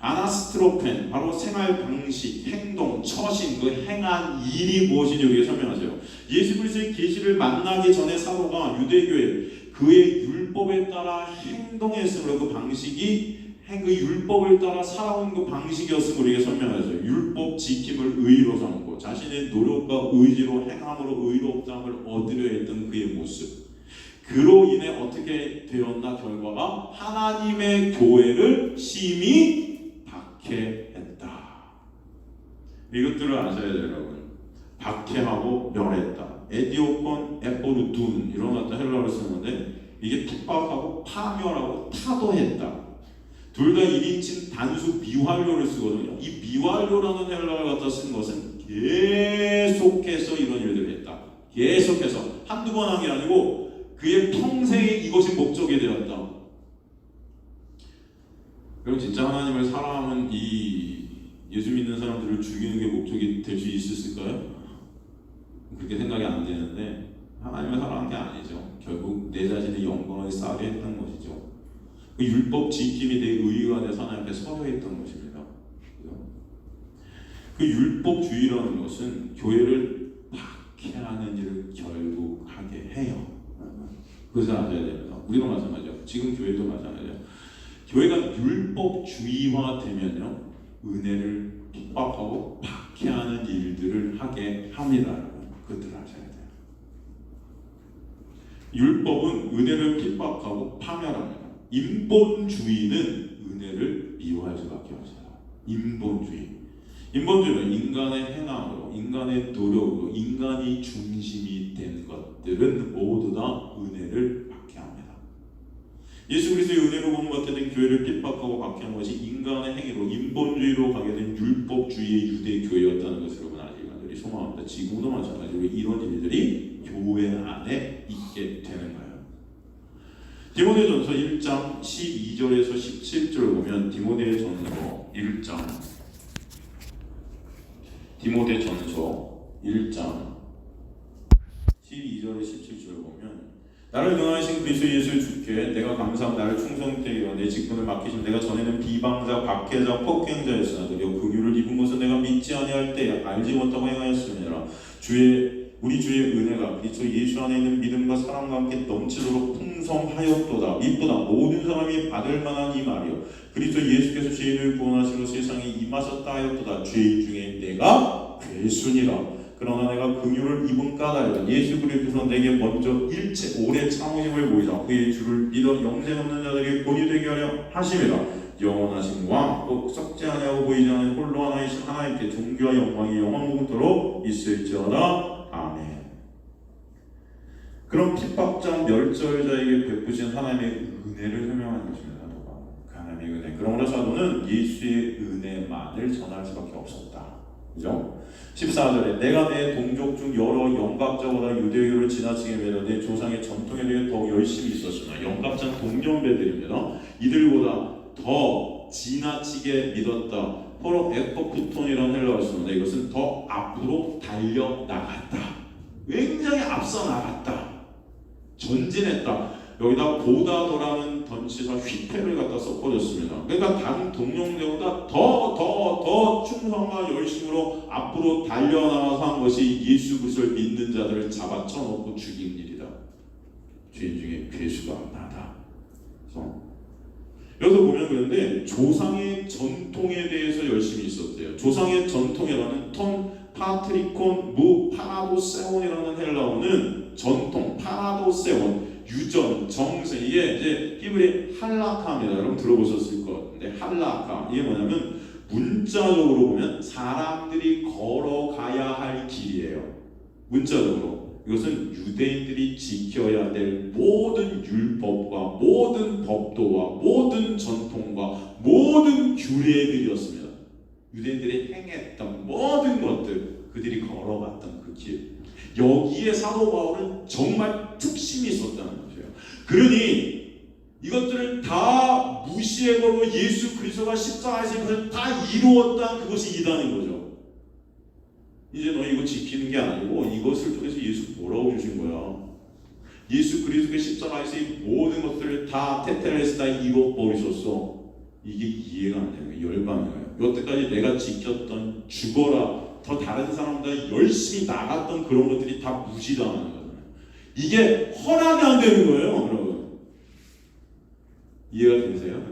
아나스트로펜, 바로 생활 방식, 행동, 처신, 그 행한 일이 무엇인지 우리에게 설명하세요. 예수 그리스도의 계시를 만나기 전에 사도가 유대교에 그의 율법에 따라 행동했으므로 그 방식이 그 율법을 따라 살아온 그 방식이었음을 우리에게 설명하죠. 율법 지킴을 의로 삼고 자신의 노력과 의지로 행함으로 의롭다함을 얻으려 했던 그의 모습. 그로 인해 어떻게 되었나 결과가 하나님의 교회를 심히 박해했다. 이것들을 아셔야 돼요, 여러분. 박해하고 멸했다. 에디오콘, 에포르둔 이런 어떤 헬라어를 쓰는데 이게 핍박하고 파멸하고 타도했다. 둘 다 1인칭 단수 미완료를 쓰거든요. 이 미완료라는 헬라어를 갖다 쓴 것은 계속해서 이런 일들을 했다. 계속해서 한두 번 한 게 아니고 그의 평생에 이것이 목적이 되었다. 그럼 진짜 하나님을 사랑하면 이 예수 믿는 사람들을 죽이는 게 목적이 될 수 있었을까요? 그렇게 생각이 안 되는데 하나님을 사랑한 게 아니죠. 결국 내 자신의 영광을 쌓게 했던 것이죠. 그 율법 지킴이 내 의의가 돼서 하나님 앞에 서려 했던 것입니다. 그 율법주의라는 것은 교회를 박해하는 일을 결국 하게 해요. 그것을 아셔야 됩니다. 우리도 마찬가지죠. 지금 교회도 마찬가지죠. 교회가 율법주의화 되면요, 은혜를 핍박하고 박해하는 일들을 하게 합니다. 그것들을 아셔야 돼요. 율법은 은혜를 핍박하고 파멸합니다. 인본주의는 은혜를 미워할 수밖에 없어요. 인본주의는 인간의 행함으로, 인간의 노력으로, 인간이 중심이 된 것들은 모두 다 은혜를 박해합니다. 예수 그리스도의 은혜로 구원받게 교회를 핍박하고 박해한 것이 인간의 행위로, 인본주의로 가게 된 율법주의의 유대 교회였다는 것을 여러분 아시기 간절히 소망합니다. 지금도 마찬가지로 이런 일들이 교회 안에 있게 되는 거예요. 디모데전서 1장 12절에서 17절 보면 디모데전서 1장 12절에 17절 보면 나를 능하신 그리스도 예수를 주께 내가 감사함 나를 충성되게 하여 내 직분을 맡기신 내가 전에는 비방자, 박해자, 폭행자였으나 드디어 긍휼을 입은 것은 내가 믿지 아니할 때 알지 못하고 행하였음이니라. 우리 주의 은혜가 그리스도 예수 안에 있는 믿음과 사랑과 함께 넘치도록 풍성하였도다. 이쁘다. 모든 사람이 받을 만한 이 말이요 그리스도 예수께서 죄인을 구원하시러 세상에 임하셨다 하였도다. 죄인 중에 내가 괴순이라. 그러나 내가 긍휼을 입은 까닭이라. 예수 그리스도께서 내게 먼저 일체 오래 참으심을 보이사 그의 주를 믿어 영생 없는 자들에게 본이 되게 하려 하심이라. 영원하신 왕 곧 썩지 아니하고 보이지 않는 홀로 하나이신 하나님께 존귀와 영광이 영원무궁토록 있을지어다. 아멘. 그럼 핍박자 멸절자에게 베푸신 하나님의 은혜를 설명하는 것입니다. 그 하나님의 은혜. 그러므로 사도는 예수의 은혜만을 전할 수밖에 없었다. 그죠? 14절에 내가 내 동족 중 여러 영갑자보다 유대교를 지나치게 매려 내 조상의 전통에 대해 더 열심히 있었으나 영갑자는 동년배들입니다. 이들보다 더 지나치게 믿었다. 포로 에코푸톤이라는 헬라어를 쓰는데 이것은 더 앞으로 달려나갔다. 굉장히 앞서 나갔다. 전진했다. 여기다 보다 더라는 던치사 휘패를 갖다 섞어줬습니다. 그러니까 다른 동료들보다 더 충성과 열심으로 앞으로 달려나가서 한 것이 예수 그리스도를 믿는 자들을 잡아쳐놓고 죽인 일이다. 죄인 중에 괴수가 나다. 여기서 보면 그런데 조상의 전통에 대해서 열심히 있었대요. 조상의 전통이라는 톤 파트리콘 무 파라도세온이라는 헬라어는 전통 파라도세온 유전, 정세, 이게 이제 히브리 할라카입니다. 여러분 들어보셨을 것 같은데 할라카 이게 뭐냐면 문자적으로 보면 사람들이 걸어가야 할 길이에요. 문자적으로 이것은 유대인들이 지켜야 될 모든 율법과 모든 법도와 모든 전통과 모든 규례들이었습니다. 유대인들이 행했던 모든 것들 그들이 걸어갔던 그 길. 여기에 사도 바울은 정말 특심이 있었다는 거죠. 그러니 이것들을 다 무시해버리고 예수 그리스도가 십자가에서 이것을 다 이루었다는 그것이 이다는 거죠. 이제 너 이거 지키는 게 아니고 이것을 통해서 예수 뭐라고 주신 거야. 예수 그리스도의 십자가에서 이 모든 것들을 다 테텔레스 다 이루어버리셨어. 이게 이해가 안 되는 거예요. 열받는 거예요. 여태까지 내가 지켰던 죽어라 더 다른 사람보다 열심히 나갔던 그런 것들이 다 무시당하는 거잖아요. 이게 허락이 안 되는 거예요, 여러분. 이해가 되세요?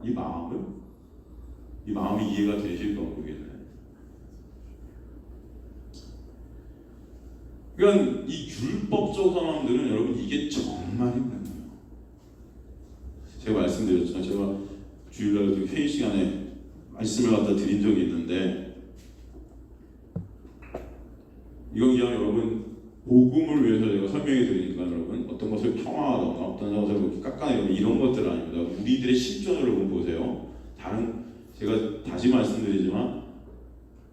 이 마음이 이해가 되실까 모르겠네요. 그러니까 이 율법적 사람들은 여러분 이게 정말 힘든 거예요. 제가 말씀드렸죠. 제가 주일날 회의 시간에 말씀을 갖다 드린 적이 있는데 이건 그냥 여러분 복음을 위해서 제가 설명해 드리니까 여러분 어떤 것을 평화하거나 어떤 것을 깎아내거나 이런 것들 아닙니다. 우리들의 실존을 여러분 보세요. 제가 다시 말씀드리지만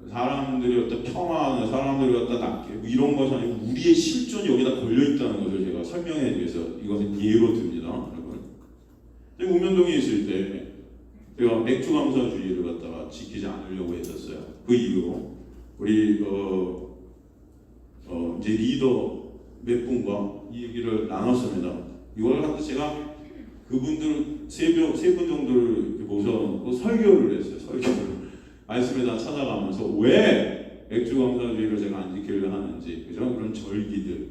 사람들이 어떤 평화하는 사람들이 갖다 낫게 이런 것이 아니고 우리의 실존이 여기다 걸려 있다는 것을 제가 설명해 드려서 이것은 예로 듭니다. 여러분 우면동에 있을 때 제가 맥주 감사주의를 갖다가 지키지 않으려고 했었어요. 그 이후로 우리 이제 리더 몇 분과 이 얘기를 나눴습니다. 이걸 갖다 제가 그분들 세 분 정도를 모셔놓고 설교를 했어요. 설교를 말씀에다 찾아가면서 왜 맥주 감사주의를 제가 안 지키려 하는지, 그죠? 그런 절기들.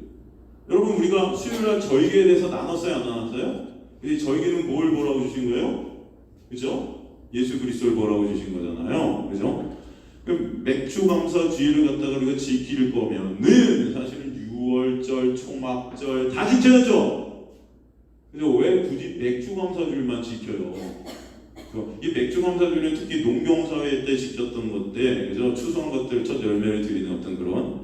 여러분, 우리가 수요일날 절기에 대해서 나눴어요, 안 나눴어요? 이 절기는 뭘 보라고 주신 거예요? 그죠? 예수 그리스도를 보라고 주신 거잖아요, 그죠? 맥주 감사주의를 갖다가 우리가 지킬 거면은 사실은 6월절, 초막절 다 지켜야죠. 그죠? 왜 굳이 맥주 감사주일만 지켜요? 이 맥주 감사주일은 특히 농경사회 때 지켰던 것들, 그죠? 추수한 것들 첫 열매를 드리는 어떤 그런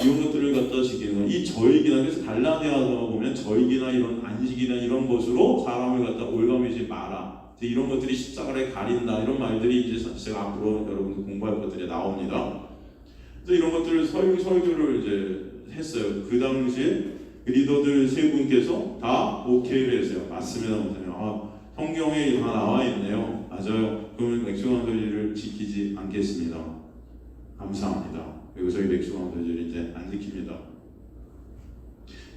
이런 것들을 갖다 지키는 건 이 절기나, 그래서 갈라디아서 보면 절기나 이런 안식이나 이런 것으로 사람을 갖다 올가매지 마라. 이런 것들이 십자가를 가린다, 이런 말들이 이제 제가 앞으로 여러분들 공부할 것들이 나옵니다. 그래서 이런 것들을 설교를 이제 했어요. 그 당시에 리더들 세 분께서 다 오케이를 했어요. 맞습니다. 성경에 다 나와 있네요. 맞아요. 그러면 맥주 감사주의를 지키지 않겠습니다. 감사합니다. 그리고 저희 맥주 감사주의를 이제 안 지킵니다.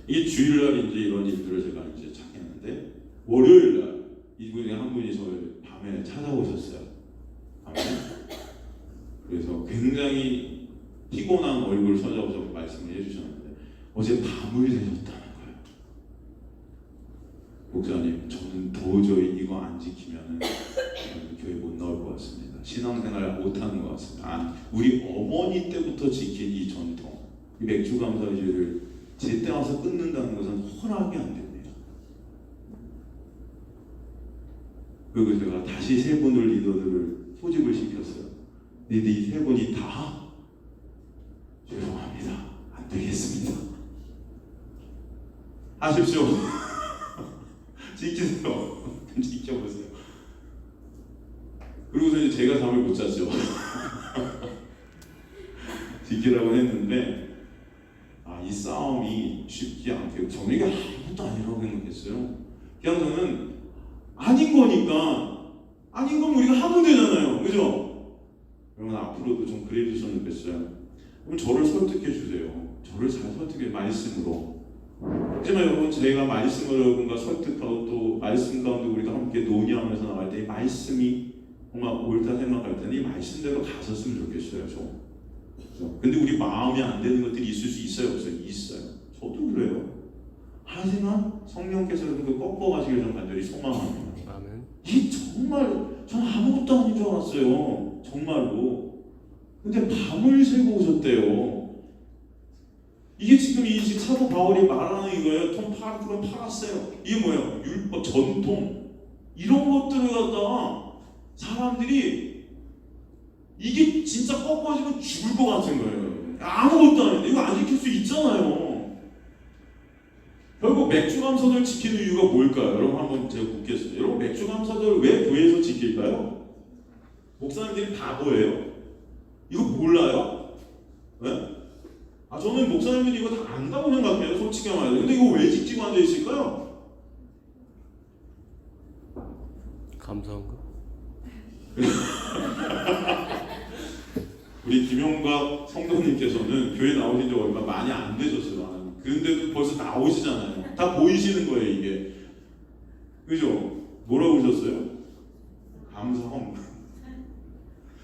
이 주일날 이제 이런 일들을 제가 이제 찾겠는데, 월요일날 이분이 한 분이 저를 밤에 찾아오셨어요. 밤에. 그래서 굉장히 피곤한 얼굴 서자고 말씀을 해주셨는데, 어제 밤을 새셨다는 거예요. 목사님, 저는 도저히 이거 안 지키면은 교회 못 나올 것 같습니다. 신앙생활 못 하는 것 같습니다. 우리 어머니 때부터 지킨 이 전통, 이 맥주 감사주의를 제때 와서 끊는다는 것은 허락이 안 됩니다. 그리고 제가 다시 세 분을 리더들을 소집을 시켰어요. 근데 이 세 분이 다 죄송합니다, 안 되겠습니다, 하십시오. 지키세요. 지켜보세요. 그리고서 이제 제가 잠을 못 잤죠. 지키라고 했는데, 이 싸움이 쉽지 않게, 저는 이게 아무것도 아니라고 생각했어요. 그냥 저는 아닌 거니까, 아닌 건 우리가 하면 되잖아요, 그죠? 여러분, 앞으로도 좀 그래 주셨으면 좋겠어요. 그럼 저를 설득해 주세요. 저를 잘 설득해, 말씀으로. 하지만 여러분, 제가 말씀을 여러분과 설득하고 또 말씀 가운데 우리가 함께 논의하면서 나갈 때 이 말씀이 정말 옳다 생각할 때는 이 말씀대로 가셨으면 좋겠어요. 근데 우리 마음이 안 되는 것들이 있을 수 있어요, 없어요? 있어요. 저도 그래요. 하지만 성령께서 그 꺾어가시길 좀 간절히 소망합니다. 아멘. 이 정말 전 아무것도 아닌 줄 알았어요, 정말로. 근데 밤을 새고 오셨대요. 이게 지금 이 사도 바울이 말하는 이거예요. 돈 팔았어요. 이게 뭐예요? 율법, 전통, 이런 것들을 갖다가 사람들이 이게 진짜 꺾어지면 죽을 것 같은 거예요. 아무것도 아닌데 이거 안 지킬 수 있잖아요. 결국 맥주 감사절 지키는 이유가 뭘까요? 여러분, 한번 제가 묻겠습니다. 여러분, 맥주 감사절 왜 교회에서 지킬까요? 목사님들이 바보예요? 이거 몰라요? 네? 저는 목사님들이 이거 다 안다고 생각해요, 솔직히 말해서. 근데 이거 왜 지키고 앉아 있을까요? 감사한가? 우리 김용각 성도님께서는 교회 나오신 지 얼마 많이 안 되셨어요. 그런데도 벌써 나오시잖아요. 다 보이시는 거예요, 이게. 그죠? 뭐라고 하셨어요? 감사함.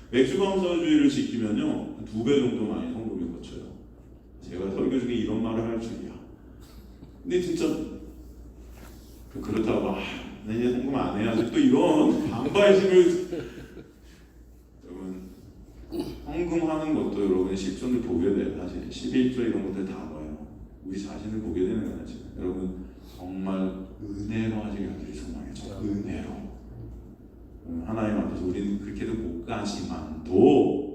맥주 감사주의를 지키면요, 2배 정도 많이 성금이 거쳐요. 제가 설교 중에 이런 말을 할 줄이야. 근데 진짜 그렇다고 나 이제 성금 안 해야지 또 이런 반발심을. 여러분, 헌금하는 것도 여러분 실존을 보게 돼요. 사실 11조 이런 것들 다 봐요. 우리 자신을 보게 되는 거예요. 여러분, 정말 은혜로 하시길 간절히 소망해요. 은혜로. 하나님 앞에서 우리는 그렇게도 못 가지만도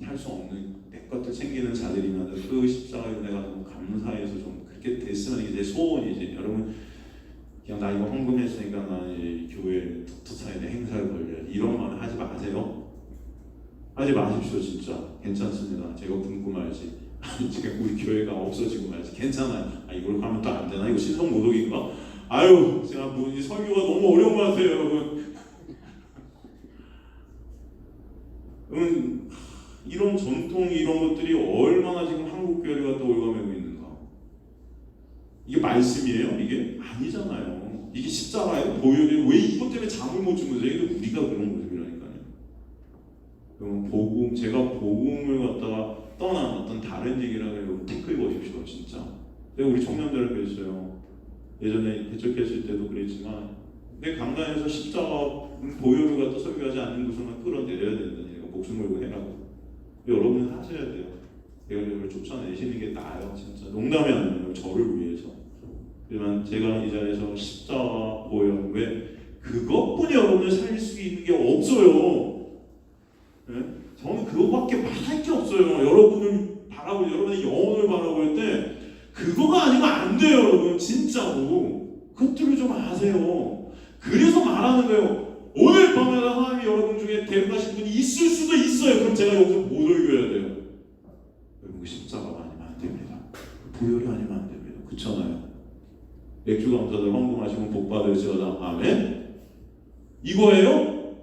할 수 없는 내 것들 챙기는 자들이면 그 십자가의 은혜가 너무 감사해서 좀 그렇게 됐으면 이게 내 소원이지. 여러분, 그냥 나 이거 헌금했으니까 나 교회 독특사에 내 행사를 벌려, 이런 말은 하지 마세요. 하지 마십시오. 진짜 괜찮습니다. 제가 굶고 말지, 지금 우리 교회가 없어지고 말지, 괜찮아요. 이걸 하면 또 안 되나? 이거 신성 모독인가? 제가 이 설교가 너무 어려운 것 같아요, 여러분. 그러면 이런 전통 이런 것들이 얼마나 지금 한국 교회가 또 올가매고 있는가? 이게 말씀이에요? 이게 아니잖아요. 이게 십자가예요? 보혈이에요? 왜 이것 때문에 잠을 못 주무세요? 이게 우리가 그런 모습이라니까요. 그럼 복음, 제가 복음을 갖다가 떠난 어떤 다른 얘기라고 해도 태클 보십시오, 진짜. 내가 우리 청년들을 그랬어요. 예전에 개척했을 때도 그랬지만, 내 강단에서 십자가 보혈을 갖다 설교하지 않는 구성만 끌어내려야 된다니까. 목숨 걸고 해라고. 여러분은 하셔야 돼요. 여러분을 쫓아내시는 게 나아요, 진짜. 농담이 아니에요. 저를 위해서. 하지만 제가 이 자리에서 십자가 보혈, 왜 그것뿐이 여러분을 살릴 수 있는 게 없어요. 네? 저는 그거밖에 말할 게 없어요. 여러분을 바라고, 여러분의 영혼을 바라볼 때 그거가 아니면 안 돼요, 여러분. 진짜로. 그것들을 좀 아세요. 그래서 말하는 거예요. 오늘 밤에 하나님이 여러분 중에 데려가신 분이 있을 수도 있어요. 그럼 제가 여기서 못 올겨야 돼요. 여러분, 십자가가 아니면 안 됩니다. 보혈이 아니면 안 됩니다. 그렇잖아요. 맥주 감사들 헌금하시면 복 받으시오다. 아멘. 이거예요?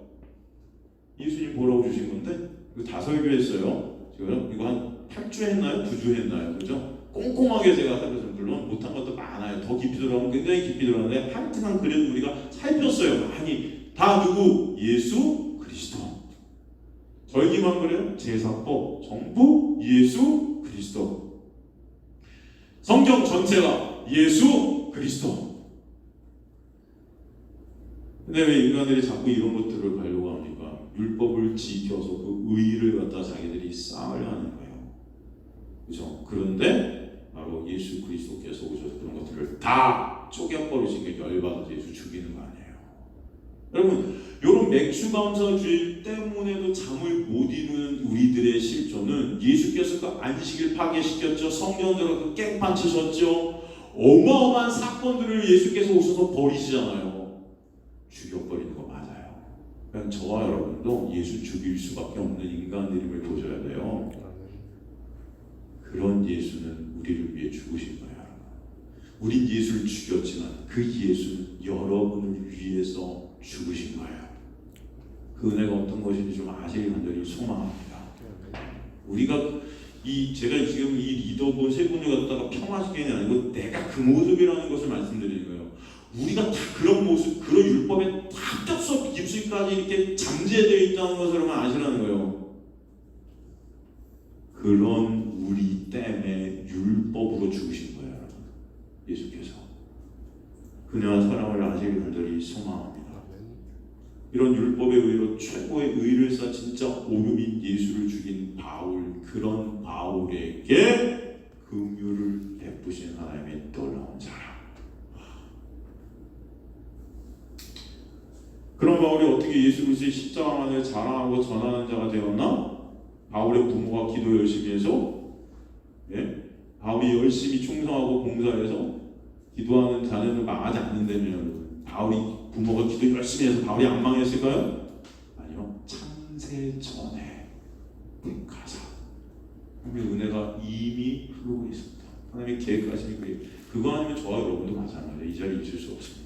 예수님 보라고 주신 건데 이거 다 설교했어요. 지금 이거 한 8주 했나요? 9주 했나요? 그죠? 꼼꼼하게 제가 살펴서 물론 못한 것도 많아요. 더 깊이 들어가면 굉장히 깊이 들어가는데 하여튼 그래도 우리가 살폈어요. 많이. 다 누구? 예수 그리스도. 절기만 그래요? 제사법 전부 예수 그리스도. 성경 전체가 예수 그리스도. 근데 왜 인간들이 자꾸 이런 것들을 가려고 합니까? 율법을 지켜서 그 의의를 갖다 자기들이 쌓으려 하는 거예요. 그죠? 그런데 바로 예수 그리스도께서 오셔서 그런 것들을 다 쪼개버리신 게 열받아서 예수 죽이는 거 아니에요. 여러분, 이런 맥주 감사주일 때문에도 잠을 못 이루는 우리들의 실존은 예수께서 그 안식일 파괴시켰죠. 성령들과 그 깽판 치셨죠. 어마어마한 사건들을 예수께서 오셔서 버리시잖아요. 죽여버리는 거 맞아요. 그냥 저와 여러분도 예수 죽일 수밖에 없는 인간들임을 보셔야 돼요. 그런 예수는 우리를 위해 죽으신 거예요. 우린 예수를 죽였지만 그 예수는 여러분을 위해서 죽으신 거예요. 그 은혜가 어떤 것인지 좀 아시길 간절히 소망합니다. 우리가 제가 지금 이 리더분 세 분을 갖다가 평화시키는 게 아니고 내가 그 모습이라는 것을 말씀드리는 거예요. 우리가 다 그런 모습, 그런 율법에 다 껴서 입술까지 이렇게 잠재되어 있다는 것을 여러분 아시라는 거예요. 그런 우리 때문에 율법으로 죽으신 거예요, 여러분. 예수께서. 그녀와 사랑을 아시길 간절히 소망합니다. 이런 율법의 의로 최고의 의를 쌓아 진짜 오름인 예수를 죽인 바울, 그런 바울에게 긍휼을 베푸신 하나님의 놀라운 자랑. 그런 바울이 어떻게 예수 그리스도의 십자가만을 자랑하고 전하는 자가 되었나? 바울의 부모가 기도 열심히 해서, 바울이 열심히 충성하고 봉사해서 기도하는 자녀는 망하지 않는다면 바울이 부모가 기도 열심히 해서 바울이 안 망했을까요? 아니요. 창세 전에 택하사 하나님의 은혜가 이미 흐르고 있습니다. 하나님의 계획하신 그거 아니면 저와 여러분도 마찬가지예요. 이 자리에 있을 수 없습니다.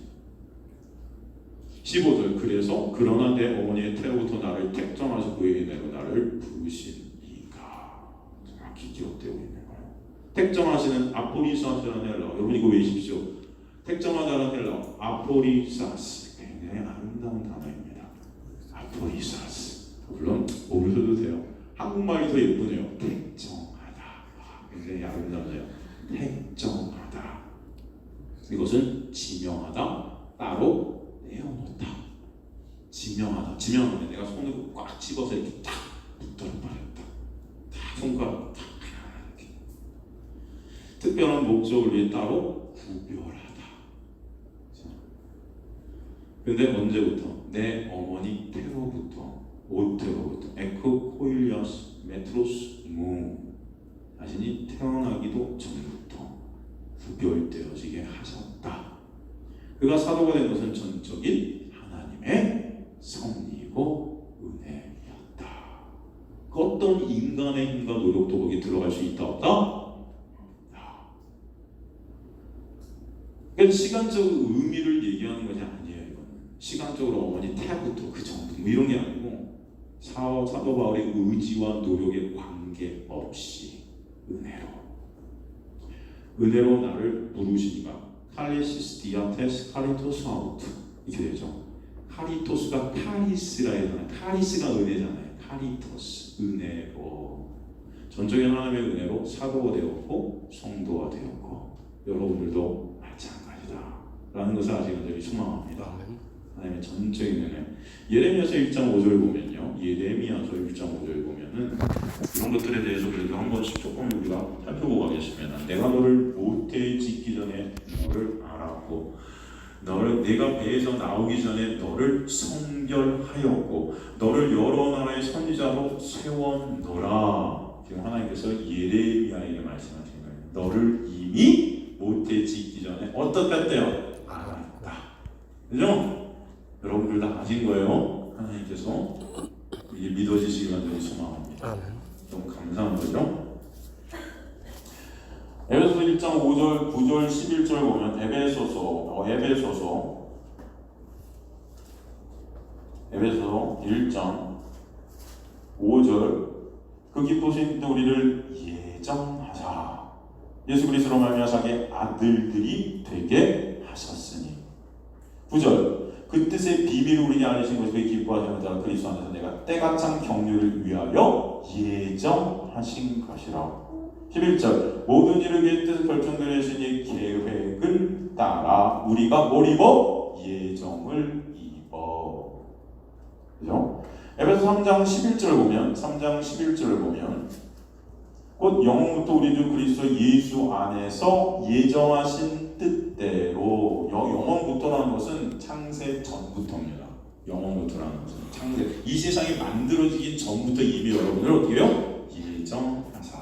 15절. 그래서 그러나 내 어머니의 태로부터 나를 택정하셔 그에게 내가 나를 부르시니까. 정확히 기록되고 있는 거예요. 택정하시는 아포리사스라는 헬라어. 여러분 이거 외우십시오. 택정하다는 헬라어 아포리사스. 굉장히 아름다운 단어입니다. 아포리사스. 물론 모르셔도 돼요. 한국말이 더 예쁘네요. 택정하다. 굉장히 아름다워요. 택정하다. 이것은 지명하다. 따로 떼어놓다. 지명하다. 지명하면 내가 손으로 꽉 집어서 이렇게 딱 붙들어버렸다. 딱 손가락 딱 이렇게. 특별한 목적을 위해 따로 구별하다. 근데 언제부터? 내 어머니 태로부터, 오태로부터, 에크 코일리아스 메트로스 무 자신이 태어나기도 전부터 구별되어지게 하셨다. 그가 사도가 된 것은 전적인 하나님의 섭리고 은혜였다. 그 어떤 인간의 힘과 노력도 거기 들어갈 수 있다 없다? 그러니까 시간적으로 의미를 얘기하는 것이 아니에요. 이거는 시간적으로 어머니 태부터 그 정도 뭐 이런 게 아니고 사도 바울의 의지와 노력에 관계없이 은혜로 나를 부르시니까 칼리시스 디아테스 카리토스 아우트 이렇게 되죠. 카리토스가 카리스라 해서 카리스가 은혜잖아요. 카리토스 은혜로 전적인 하나님의 은혜로 사도가 되었고 성도가 되었고 여러분들도 마찬가지다 라는 것을 아직 간절히 소망합니다. 하나님의 전적인 은혜. 예레미야서 1장 5절 보면요. 예레미야서 1장 5절 보면은 이런 것들에 대해서 그래도 한 번씩 조금 우리가 살펴보고 가겠습니다. 내가 너를 모태에 짓기 전에 너를 알았고 내가 배에서 나오기 전에 너를 성별하였고 너를 여러 나라의 선지자로 세웠노라. 지금 하나님께서 예레미야에게 말씀하신 거예요. 너를 이미 모태에 짓기 전에 어떻게 했대요? 알았다. 그죠? 여러분들 다 아신 거예요. 하나님께서 이게 믿어지시기 간절히 소망합니다. 너무 감사한 거죠. 에베소서 1장 5절, 9절, 11절 보면 에베소서 1장 5절 그 기쁘신 우리를 예정하사 예수 그리스도로 말미암아 아들들이 되게 하셨으니 9절 그 뜻의 비밀을 우리에게 알리신 것이 그의 기뻐하시는 자 그리스도 안에서 내가 때가 찬 경륜을 위하여 예정하신 것이라 11절 모든 일을 그의 뜻을 결정되신 이 계획을 따라 우리가 뭘 입어? 예정을 입어. 그죠? 에베소 3장 11절을 보면 곧 영원부터 우리 주 그리스도 예수 안에서 예정하신 뜻대로 영원부터라는 것은 창세 전부터입니다. 영원부터라는 것은 창세 이 세상이 만들어지기 전부터 이미 여러분을 어떻게 해요? 예정하사.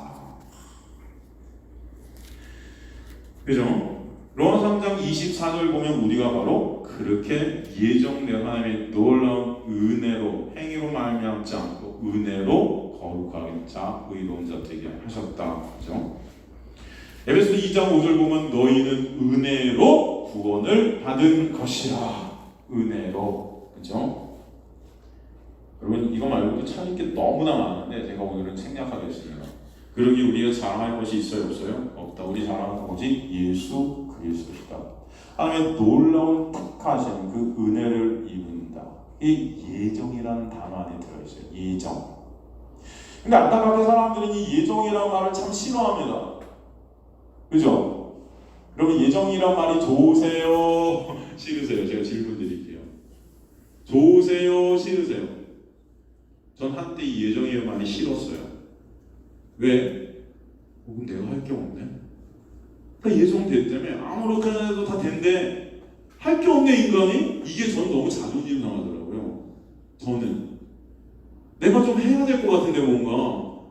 그죠? 로마 3장 24절 보면 우리가 바로 그렇게 예정된 하나님의 놀라운 은혜로 행위로 말미암지 않고 은혜로 거룩한 자 의로운 자 되게 하셨다. 그죠? 에베소 2장 5절 보면 너희는 은혜로 구원을 받은 것이라. 은혜로. 그죠? 여러분 이거 말고도 찾을 게 너무나 많은데 제가 오늘은 생략하겠습니다. 그러기 우리가 자랑할 것이 있어요? 없어요? 없다. 우리 자랑할 것이 예수 그리스도시다. 하나님의 놀라운 택하신 그 은혜를 입는다. 이 예정이라는 단어 안에 들어있어요. 예정. 근데 안타깝게 사람들은 이 예정이라는 말을 참 싫어합니다. 그죠? 여러분 예정이란 말이 좋으세요? 싫으세요? 제가 질문 드릴게요. 좋으세요? 싫으세요? 전 한때 이 예정이란 말이 싫었어요. 왜? 그럼 내가 할 게 없네? 그러니까 예정됐다며 아무렇게 해도 다 된대. 할 게 없네 인간이? 이게 저는 너무 자존심 상하더라고요. 저는 내가 좀 해야 될 것 같은데 뭔가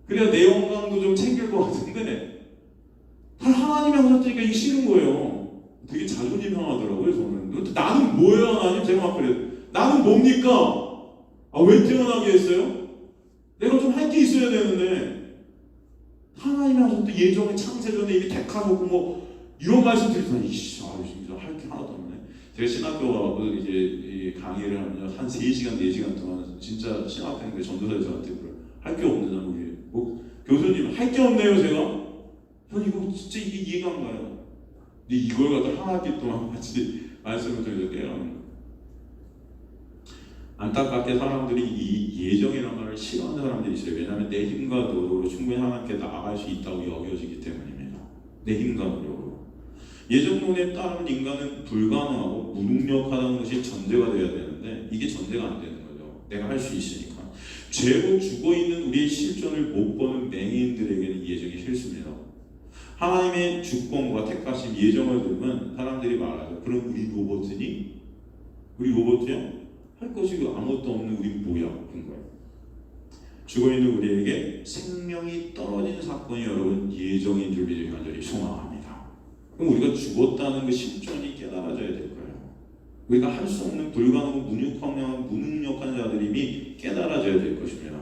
그래야 내 영광도 좀 챙길 것 같은데 하나님이 하셨으니까 이게 싫은 거예요. 되게 자존심 상하더라고요. 저는 나는 뭐예요 하나님? 제가 막 그래요. 나는 뭡니까? 왜 태어나게 했어요? 내가 좀 할 게 있어야 되는데 하나님이 하셨던 예정의 창세전에 이미 택하셨고 뭐 이런 말씀 드리더니 진짜 할 게 하나도 없네. 제가 신학교 와서 이제 강의를 하면 한 3시간 4시간 동안 진짜 신학생들 전도사들 저한테 그래요. 할 게 없느냐 우리 교수님 할 게 없네요 제가. 전 이거 진짜 이게 이해가 안 가요. 근데 이걸 갖다 한 학기 동안 같이 말씀을 드렸는데요. 안타깝게 사람들이 이 예정이라는 말을 싫어하는 사람들이 있어요. 왜냐하면 내 힘과 노력으로 충분히 하나님께 나아갈 수 있다고 여겨지기 때문입니다. 내 힘과 노력으로. 예정론에 따르면 인간은 불가능하고 무능력하다는 것이 전제가 되어야 되는데 이게 전제가 안 되는 거죠. 내가 할 수 있으니까. 죄로 죽어있는 우리의 실존을 못 보는 맹인들에게는 예정이 싫습니다. 하나님의 주권과 택하심 예정을 들으면 사람들이 말하죠. 그럼 우리 로봇이니? 우리 로봇이요? 할 것이 아무것도 없는 우리 뭐야? 그런 거예요. 죽어있는 우리에게 생명이 떨어진 사건이 여러분 예정인 줄 믿으니 간절히 소망합니다. 그럼 우리가 죽었다는 그 실존이 깨달아져야 될 거예요. 우리가 할 수 없는 불가능하고 무능력한 자들임이 깨달아져야 될 것입니다.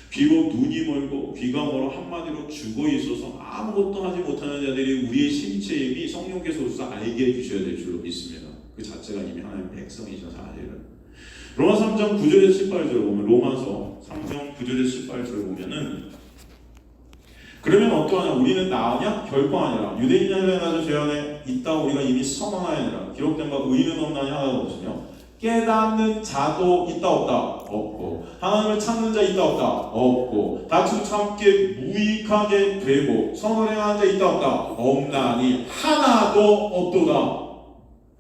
비록 눈이 멀고 귀가 멀어 한마디로 죽어 있어서 아무것도 하지 못하는 자들이 우리의 신체의 힘이 성령께서 오셔서 알게 해주셔야 될 줄로 믿습니다. 그 자체가 이미 하나님의 백성이셔서 사실은 로마 3장 9절에서 18절을 보면 로마서 3장 9절에서 18절을 보면은 그러면 어떠하냐? 우리는 나으냐? 결코 아니라 유대인이나 헬라인이나 죄 안에 있다 우리가 이미 선언하였느니라. 기록된 바 의인은 없나니 하나도 없으며 깨닫는 자도 있다 없다? 없고 하나님을 찾는 자 있다 없다? 없고 다투고 참게 무익하게 되고 선을 행하는 자 있다 없다? 없나니 하나도 없도다.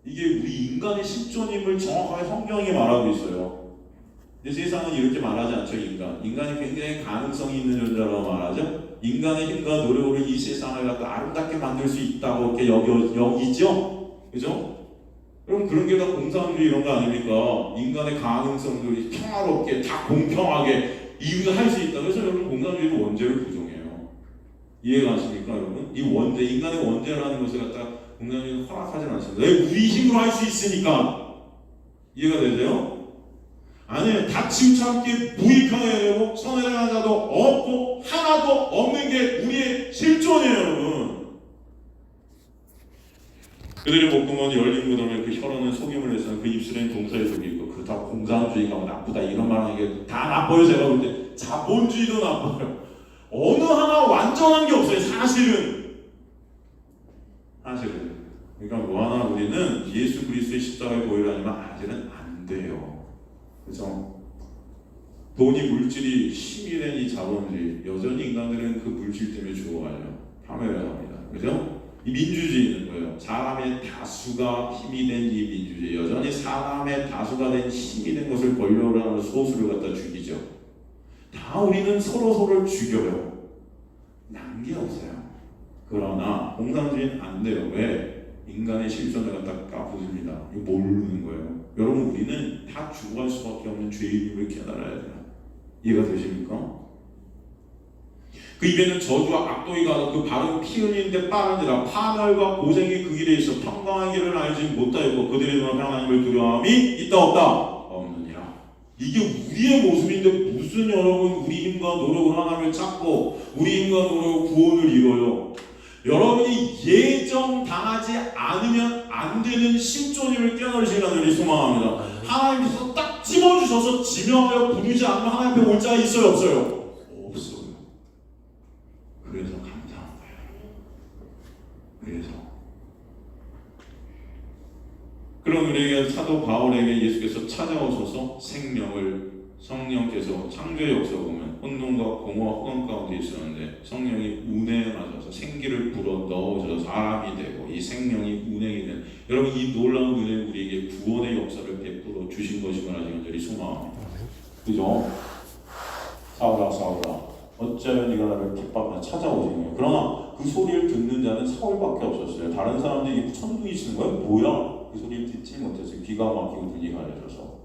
이게 우리 인간의 실존임을 정확하게 성경이 말하고 있어요. 근데 세상은 이렇게 말하지 않죠. 인간이 굉장히 가능성이 있는 존재라고 말하죠. 인간의 힘과 노력으로 이 세상을 갖다 아름답게 만들 수 있다고 이렇게 여기죠. 그죠? 그럼 그런 게 다 공산주의 이런 거 아닙니까? 인간의 가능성들이 평화롭게 다 공평하게 이유가 할 수 있다. 그래서 여러분 공산주의는 원죄를 부정해요. 이해가 가십니까, 여러분? 이 원죄, 인간의 원죄라는 것을 갖다 공산주의는 허락하지 않습니다. 왜? 우리 힘으로 할 수 있으니까. 이해가 되세요? 아니, 다치고 참기 무익하게 되고 선행하는 자도 없고 하나도 없는 게 우리의 실존이에요, 여러분. 그들의 목구멍은 열린 무덤에 그 혀로는 속임을 해서 그 입술에는 동사의 속이 있고 그 다 공산주의가 나쁘다 이런 말하는 게 다 나빠요. 제가 볼 때 자본주의도 나빠요. 어느 하나 완전한 게 없어요. 사실은. 그러니까 뭐 하나 우리는 예수 그리스도의 십자가의 보혈 아니면 아직은 안 돼요. 그래서 돈이 물질이 힘이 된 이 자본주의 여전히 인간들은 그 물질 때문에 죽어가요. 파멸해갑니다. 그죠? 이 민주주의는 뭐예요? 사람의 다수가 힘이 된 이 민주주의 여전히 사람의 다수가 된 힘이 된 것을 권력으로 하는 소수를 갖다 죽이죠. 다 우리는 서로를 죽여요. 난 게 없어요. 그러나 공산주의는 안 돼요. 왜? 인간의 실존을 갖다 까부줍니다. 이거 모르는 거예요. 여러분 우리는 다 죽어갈 수밖에 없는 죄인임을 깨달아야 돼요. 이해가 되십니까? 그 입에는 저주와 악독이가 그 발은 피 흘리는데 빠르니라. 파멸과 고생이 그 길에 있어 평강한 길을 알지 못하였고 그들의 눈앞에 하나님을 두려움이 있다 없다? 없느니라. 이게 우리의 모습인데 무슨 여러분 우리 힘과 노력으로 하나님을 찾고 우리 힘과 노력으로 구원을 이뤄요. 여러분이 예정당하지 않으면 안 되는 실존임을 깨달으시라는 일이 소망합니다. 하나님께서 딱 집어주셔서 지명하여 부르지 않으면 하나님 앞에 올 자가 있어요 없어요? 없어요. 그래서 감사한 거예요. 그래서 그런 우리에게 사도 바울에게 예수께서 찾아오셔서 성령께서 창조의 역사 보면 혼돈과 공허와 흑암 가운데 있었는데 성령이 운행에 맞아서 생기를 불어 넣어서 사람이 되고 이 생명이 운행이 된 여러분 이 놀라운 은혜 우리에게 구원의 역사를 베풀어 주신 것임을 아직 간절히 소망합니다. 그죠? 사울아 어쩌면 네가 나를 핍박하며 찾아오신 거예요. 그러나 그 소리를 듣는 자는 사울밖에 없었어요. 다른 사람들이 천둥이 치는 거예요. 뭐야? 그 소리를 듣지 못했어요. 귀가 막히고 눈이 가려져서.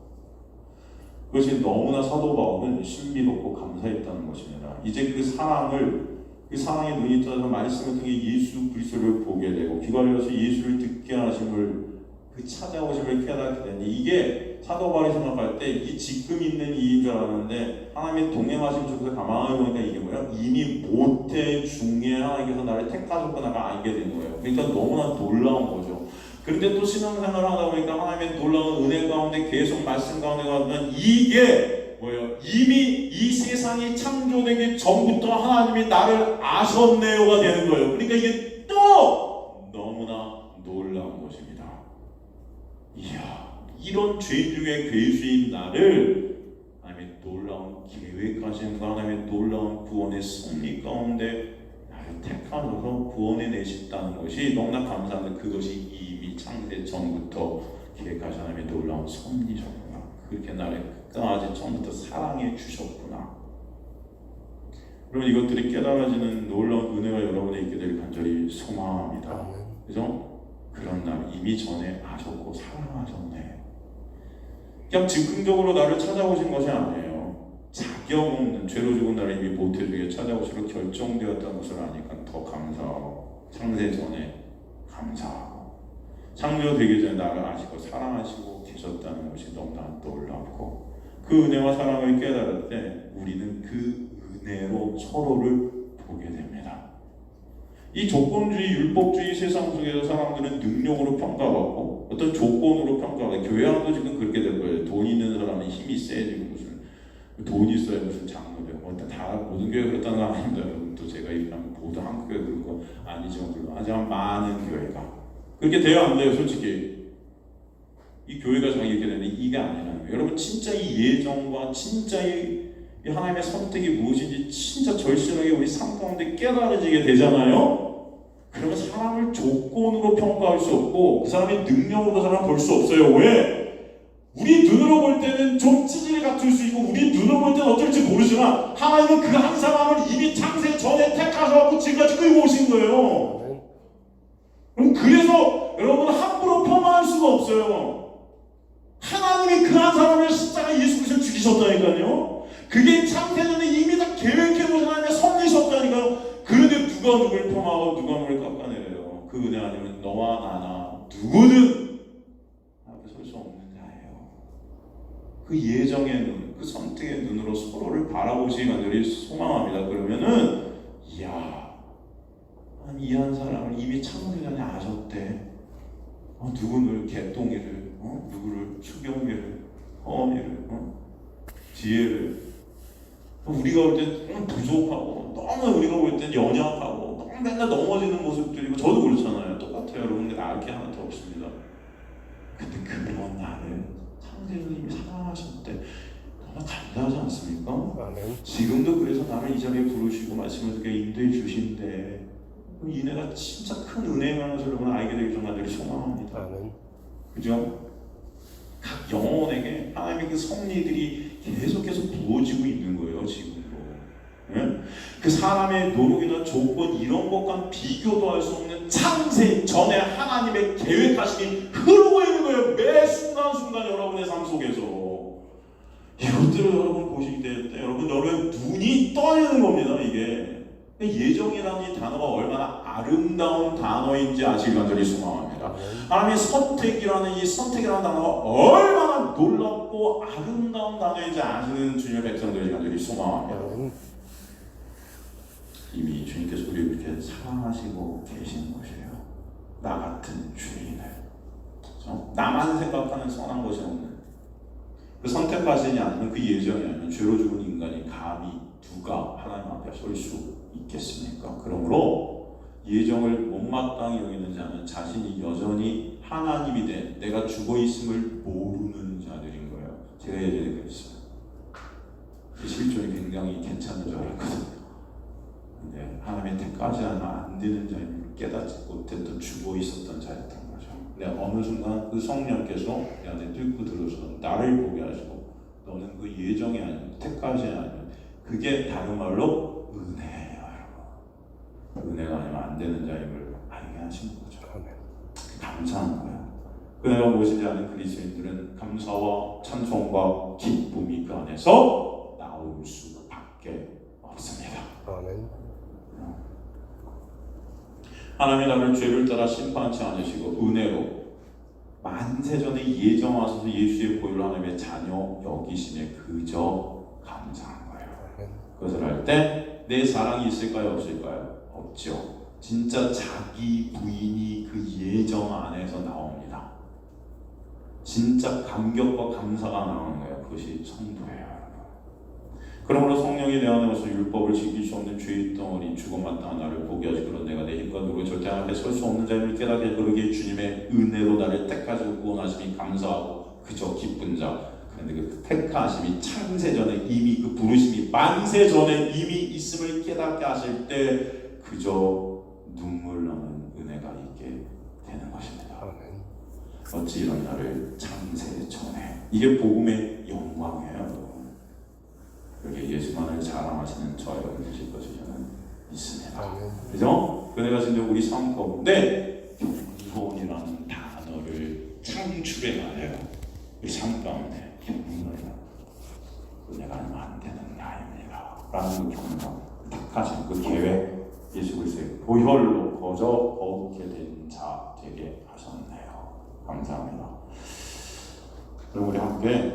그것이 너무나 사도 바울은 신비롭고 감사했다는 것입니다. 이제 그 사랑의 눈이 떠서 말씀을 통해 예수 그리스도를 보게 되고 귀가 열려서 예수를 듣게 하심을 그 찾아오심을 깨닫게 되니 이게 사도 바울이 생각할 때 이 지금 있는 이인 줄 알았는데 하나님의 동행하심 속에서 가만히 보니까 이게 뭐야? 이미 모태 중에 하나님께서 나를 택하셨구나가 알게 된 거예요. 그러니까 너무나 놀라운 거죠. 그런데 또 신앙생활을 하다 보니까 하나님의 놀라운 은혜 가운데 계속 말씀 가운데 가면 이게 뭐예요? 이미 이 세상이 창조되기 전부터 하나님이 나를 아셨네요가 되는 거예요. 그러니까 이게 또 너무나 놀라운 것입니다. 이야, 이런 죄인 중에 괴수인 나를 하나님의 놀라운 계획하신 하나님의 놀라운 구원의 섭리 가운데 나를 택하셔서 구원해 내셨다는 것이 너무나 감사한데 그것이 이미 창세 전부터 계획하신 하나님의 놀라운 섭리셨구나. 그렇게 나를 끝까지 처음부터 사랑해 주셨구나. 그럼 이것들이 깨달아지는 놀라운 은혜가 여러분에 있게 될 간절히 소망합니다. 그죠? 그런 날 이미 전에 아셨고 사랑하셨네. 그냥 즉흥적으로 나를 찾아오신 것이 아니에요. 자격 없는 죄로 죽은 나를 이미 모태중에 찾아오시러 결정되었다는 것을 아니까 더 감사하고 창세 전에 감사하고 창조되기 전에 나를 아시고 사랑하시고 계셨다는 것이 너무나 놀랍고 그 은혜와 사랑을 깨달을 때 우리는 그 은혜로 서로를 보게 됩니다. 이 조건주의 율법주의 세상 속에서 사람들은 능력으로 평가받고 어떤 조건으로 평가하고 교회 안도 지금 그렇게 될 거예요. 돈 있는 사람은 힘이 세지고 무슨 돈 있어야 무슨 장로되고 다 모든 교회 그렇다는 건 아닙니다. 여러분 또 제가 얘기하면 모든 한국 교회 그런 거 아니지만 하지만 많은 교회가 그렇게 돼야 안 돼요. 솔직히 이 교회가 자기 이렇게 되는 이게 아니라는 거예요. 여러분 진짜 이 예정과 진짜 이 하나님의 선택이 무엇인지 진짜 절실하게 우리 삶 가운데 깨달아지게 되잖아요. 그러면 사람을 조건으로 평가할 수 없고 그 사람의 능력으로 그 사람을 볼 수 없어요. 왜? 우리 눈으로 볼 때는 좀 찌질이 같을 수 있고 우리 눈으로 볼 때는 어떨지 모르지만 하나님은 그 한 사람을 이미 창세 전에 택하셔서 지금까지 끌고 오신 거예요. 그럼 그래서 여러분 함부로 평가할 수가 없어요. 하나님이 그 한 사람을 십자가 예수 그리스도를 죽이셨다니까요. 그게 창세 전에 이미 다 계획해 놓으신 하나님의 섭리셨다니까요. 그런데 누가 누굴 평하고 누가 누굴 깎아내려요. 그 은혜 아니면 너와 나나 누구든 앞에 설 수 없는 자예요. 그 예정의 눈, 그 선택의 눈으로 서로를 바라보시기 간절히 소망합니다. 그러면은 이야, 이 한 사람을 이미 창세 전에 아셨대. 누구를 개똥이를, 누구를 추경이를, 허미를, 지혜를. 우리가 볼 땐 부족하고 너무 우리가 볼 땐 연약하고 너무 맨날 넘어지는 모습들이고 저도 그렇잖아요. 똑같아요. 여러분 근데 나을 게 하나도 없습니다. 근데 그런 나를 창세주님이 사랑하셨대. 너무 감사하지 않습니까? 아멘. 지금도 그래서 나를 이 자리에 부르시고 말씀을 듣게 인도해 주신대. 이내가 진짜 큰 은혜면서 여러분 알게 되기 전까지 소망합니다. 아멘. 그죠? 각 영혼에게 하나님의 그 섭리들이 계속해서 부어지고 있는 거예요. 지금도. 예? 그 사람의 노력이나 조건 이런 것과 비교도 할 수 없는 창세 전에 하나님의 계획하심이 흐르고 있는 거예요. 매 순간순간 여러분의 삶 속에서. 이것들을 여러분 보시게 될 때 여러분 눈이 떠지는 겁니다. 이게. 예정이라는 이 단어가 얼마나 아름다운 단어인지 아시길 간절히 소망합니다. 하나님의 선택이라는 이 선택이라는 단어가 얼마나 놀랍고 아름다운 단어인지 아시는 주님의 백성들이 간절히 소망합니다. 이미 주님께서 우리를 이렇게 사랑하시고 계시는 것이에요. 나 같은 주인을. 그렇죠? 나만 생각하는 선한 것이 없는 그 선택하시지 않는 그 예정이 아니면 죄로 죽은 인간이 감히 누가 하나님 앞에 설 수 있겠습니까? 그러므로 예정을 못마땅히 여기는 자는 자신이 여전히 하나님이 된 내가 죽어 있음을 모르는 자들인 거예요. 제가 예전에 그랬어요. 그 실존이 굉장히 괜찮은 줄 알았거든요. 근데 하나님의 택하지 않으면 안 되는 자임을 깨닫지 못했던 죽어 있었던 자였던 거죠. 근데 어느 순간 그 성령께서 내 안에 뚫고 들어서 나를 보게 하시고 너는 그 예정이 아니면 택하지 않으면 그게 다른 말로 은혜예요. 여러분. 은혜가 아니면 안 되는 자임을 알게 하신 거죠. 감사한 거예요. 은혜가 무엇인지 아는 그리스도인들은 감사와 찬송과 기쁨이 그 안에서 나올 수밖에 없습니다. 아멘. 하나님이 나를 죄를 따라 심판치 않으시고 은혜로 만세전에 예정하셔서 예수의 보혈로 하나님의 자녀 여기심에 그저 감사한 거예요. 그것을 할 때 내 사랑이 있을까요? 없을까요? 없죠. 진짜 자기 부인이 그 예정 안에서 나옵니다. 진짜 감격과 감사가 나오는 거예요. 그것이 성도예요. 그러므로 성령이 내 안에 와서 율법을 지킬 수 없는 죄의 덩어리 죽음마땅한 나를 보게 하시고 내가 내 힘과 노력으로 절대 앞에 설 수 없는 자임을 깨닫게 그러기에 주님의 은혜로 나를 택하시고 구원하심이 감사하고 그저 기쁜 자. 그런데 그 택하심이 창세전에 이미 그 부르심이 만세전에 이미 있음을 깨닫게 하실 때 그저 눈물 나는 은혜가 있게 되는 것입니다. 어찌 이런 나를 창세전에 이게 복음의 영광이에요. 여기 예수만을 자랑하시는 저 여러분 되실 것을 저는 믿습니다. 그죠? 그네가 진짜 우리 삶 가운데 경건이라는 단어를 창출해야 해요. 우리 삶 가운데 경건이라 은혜가 아니면 안 되는 나입니다. 라는 그 경건, 택하신 그 계획, 예수 그리스도의 보혈로 거저 거룩게 된 자 되게 하셨네요. 감사합니다. 그럼 우리 함께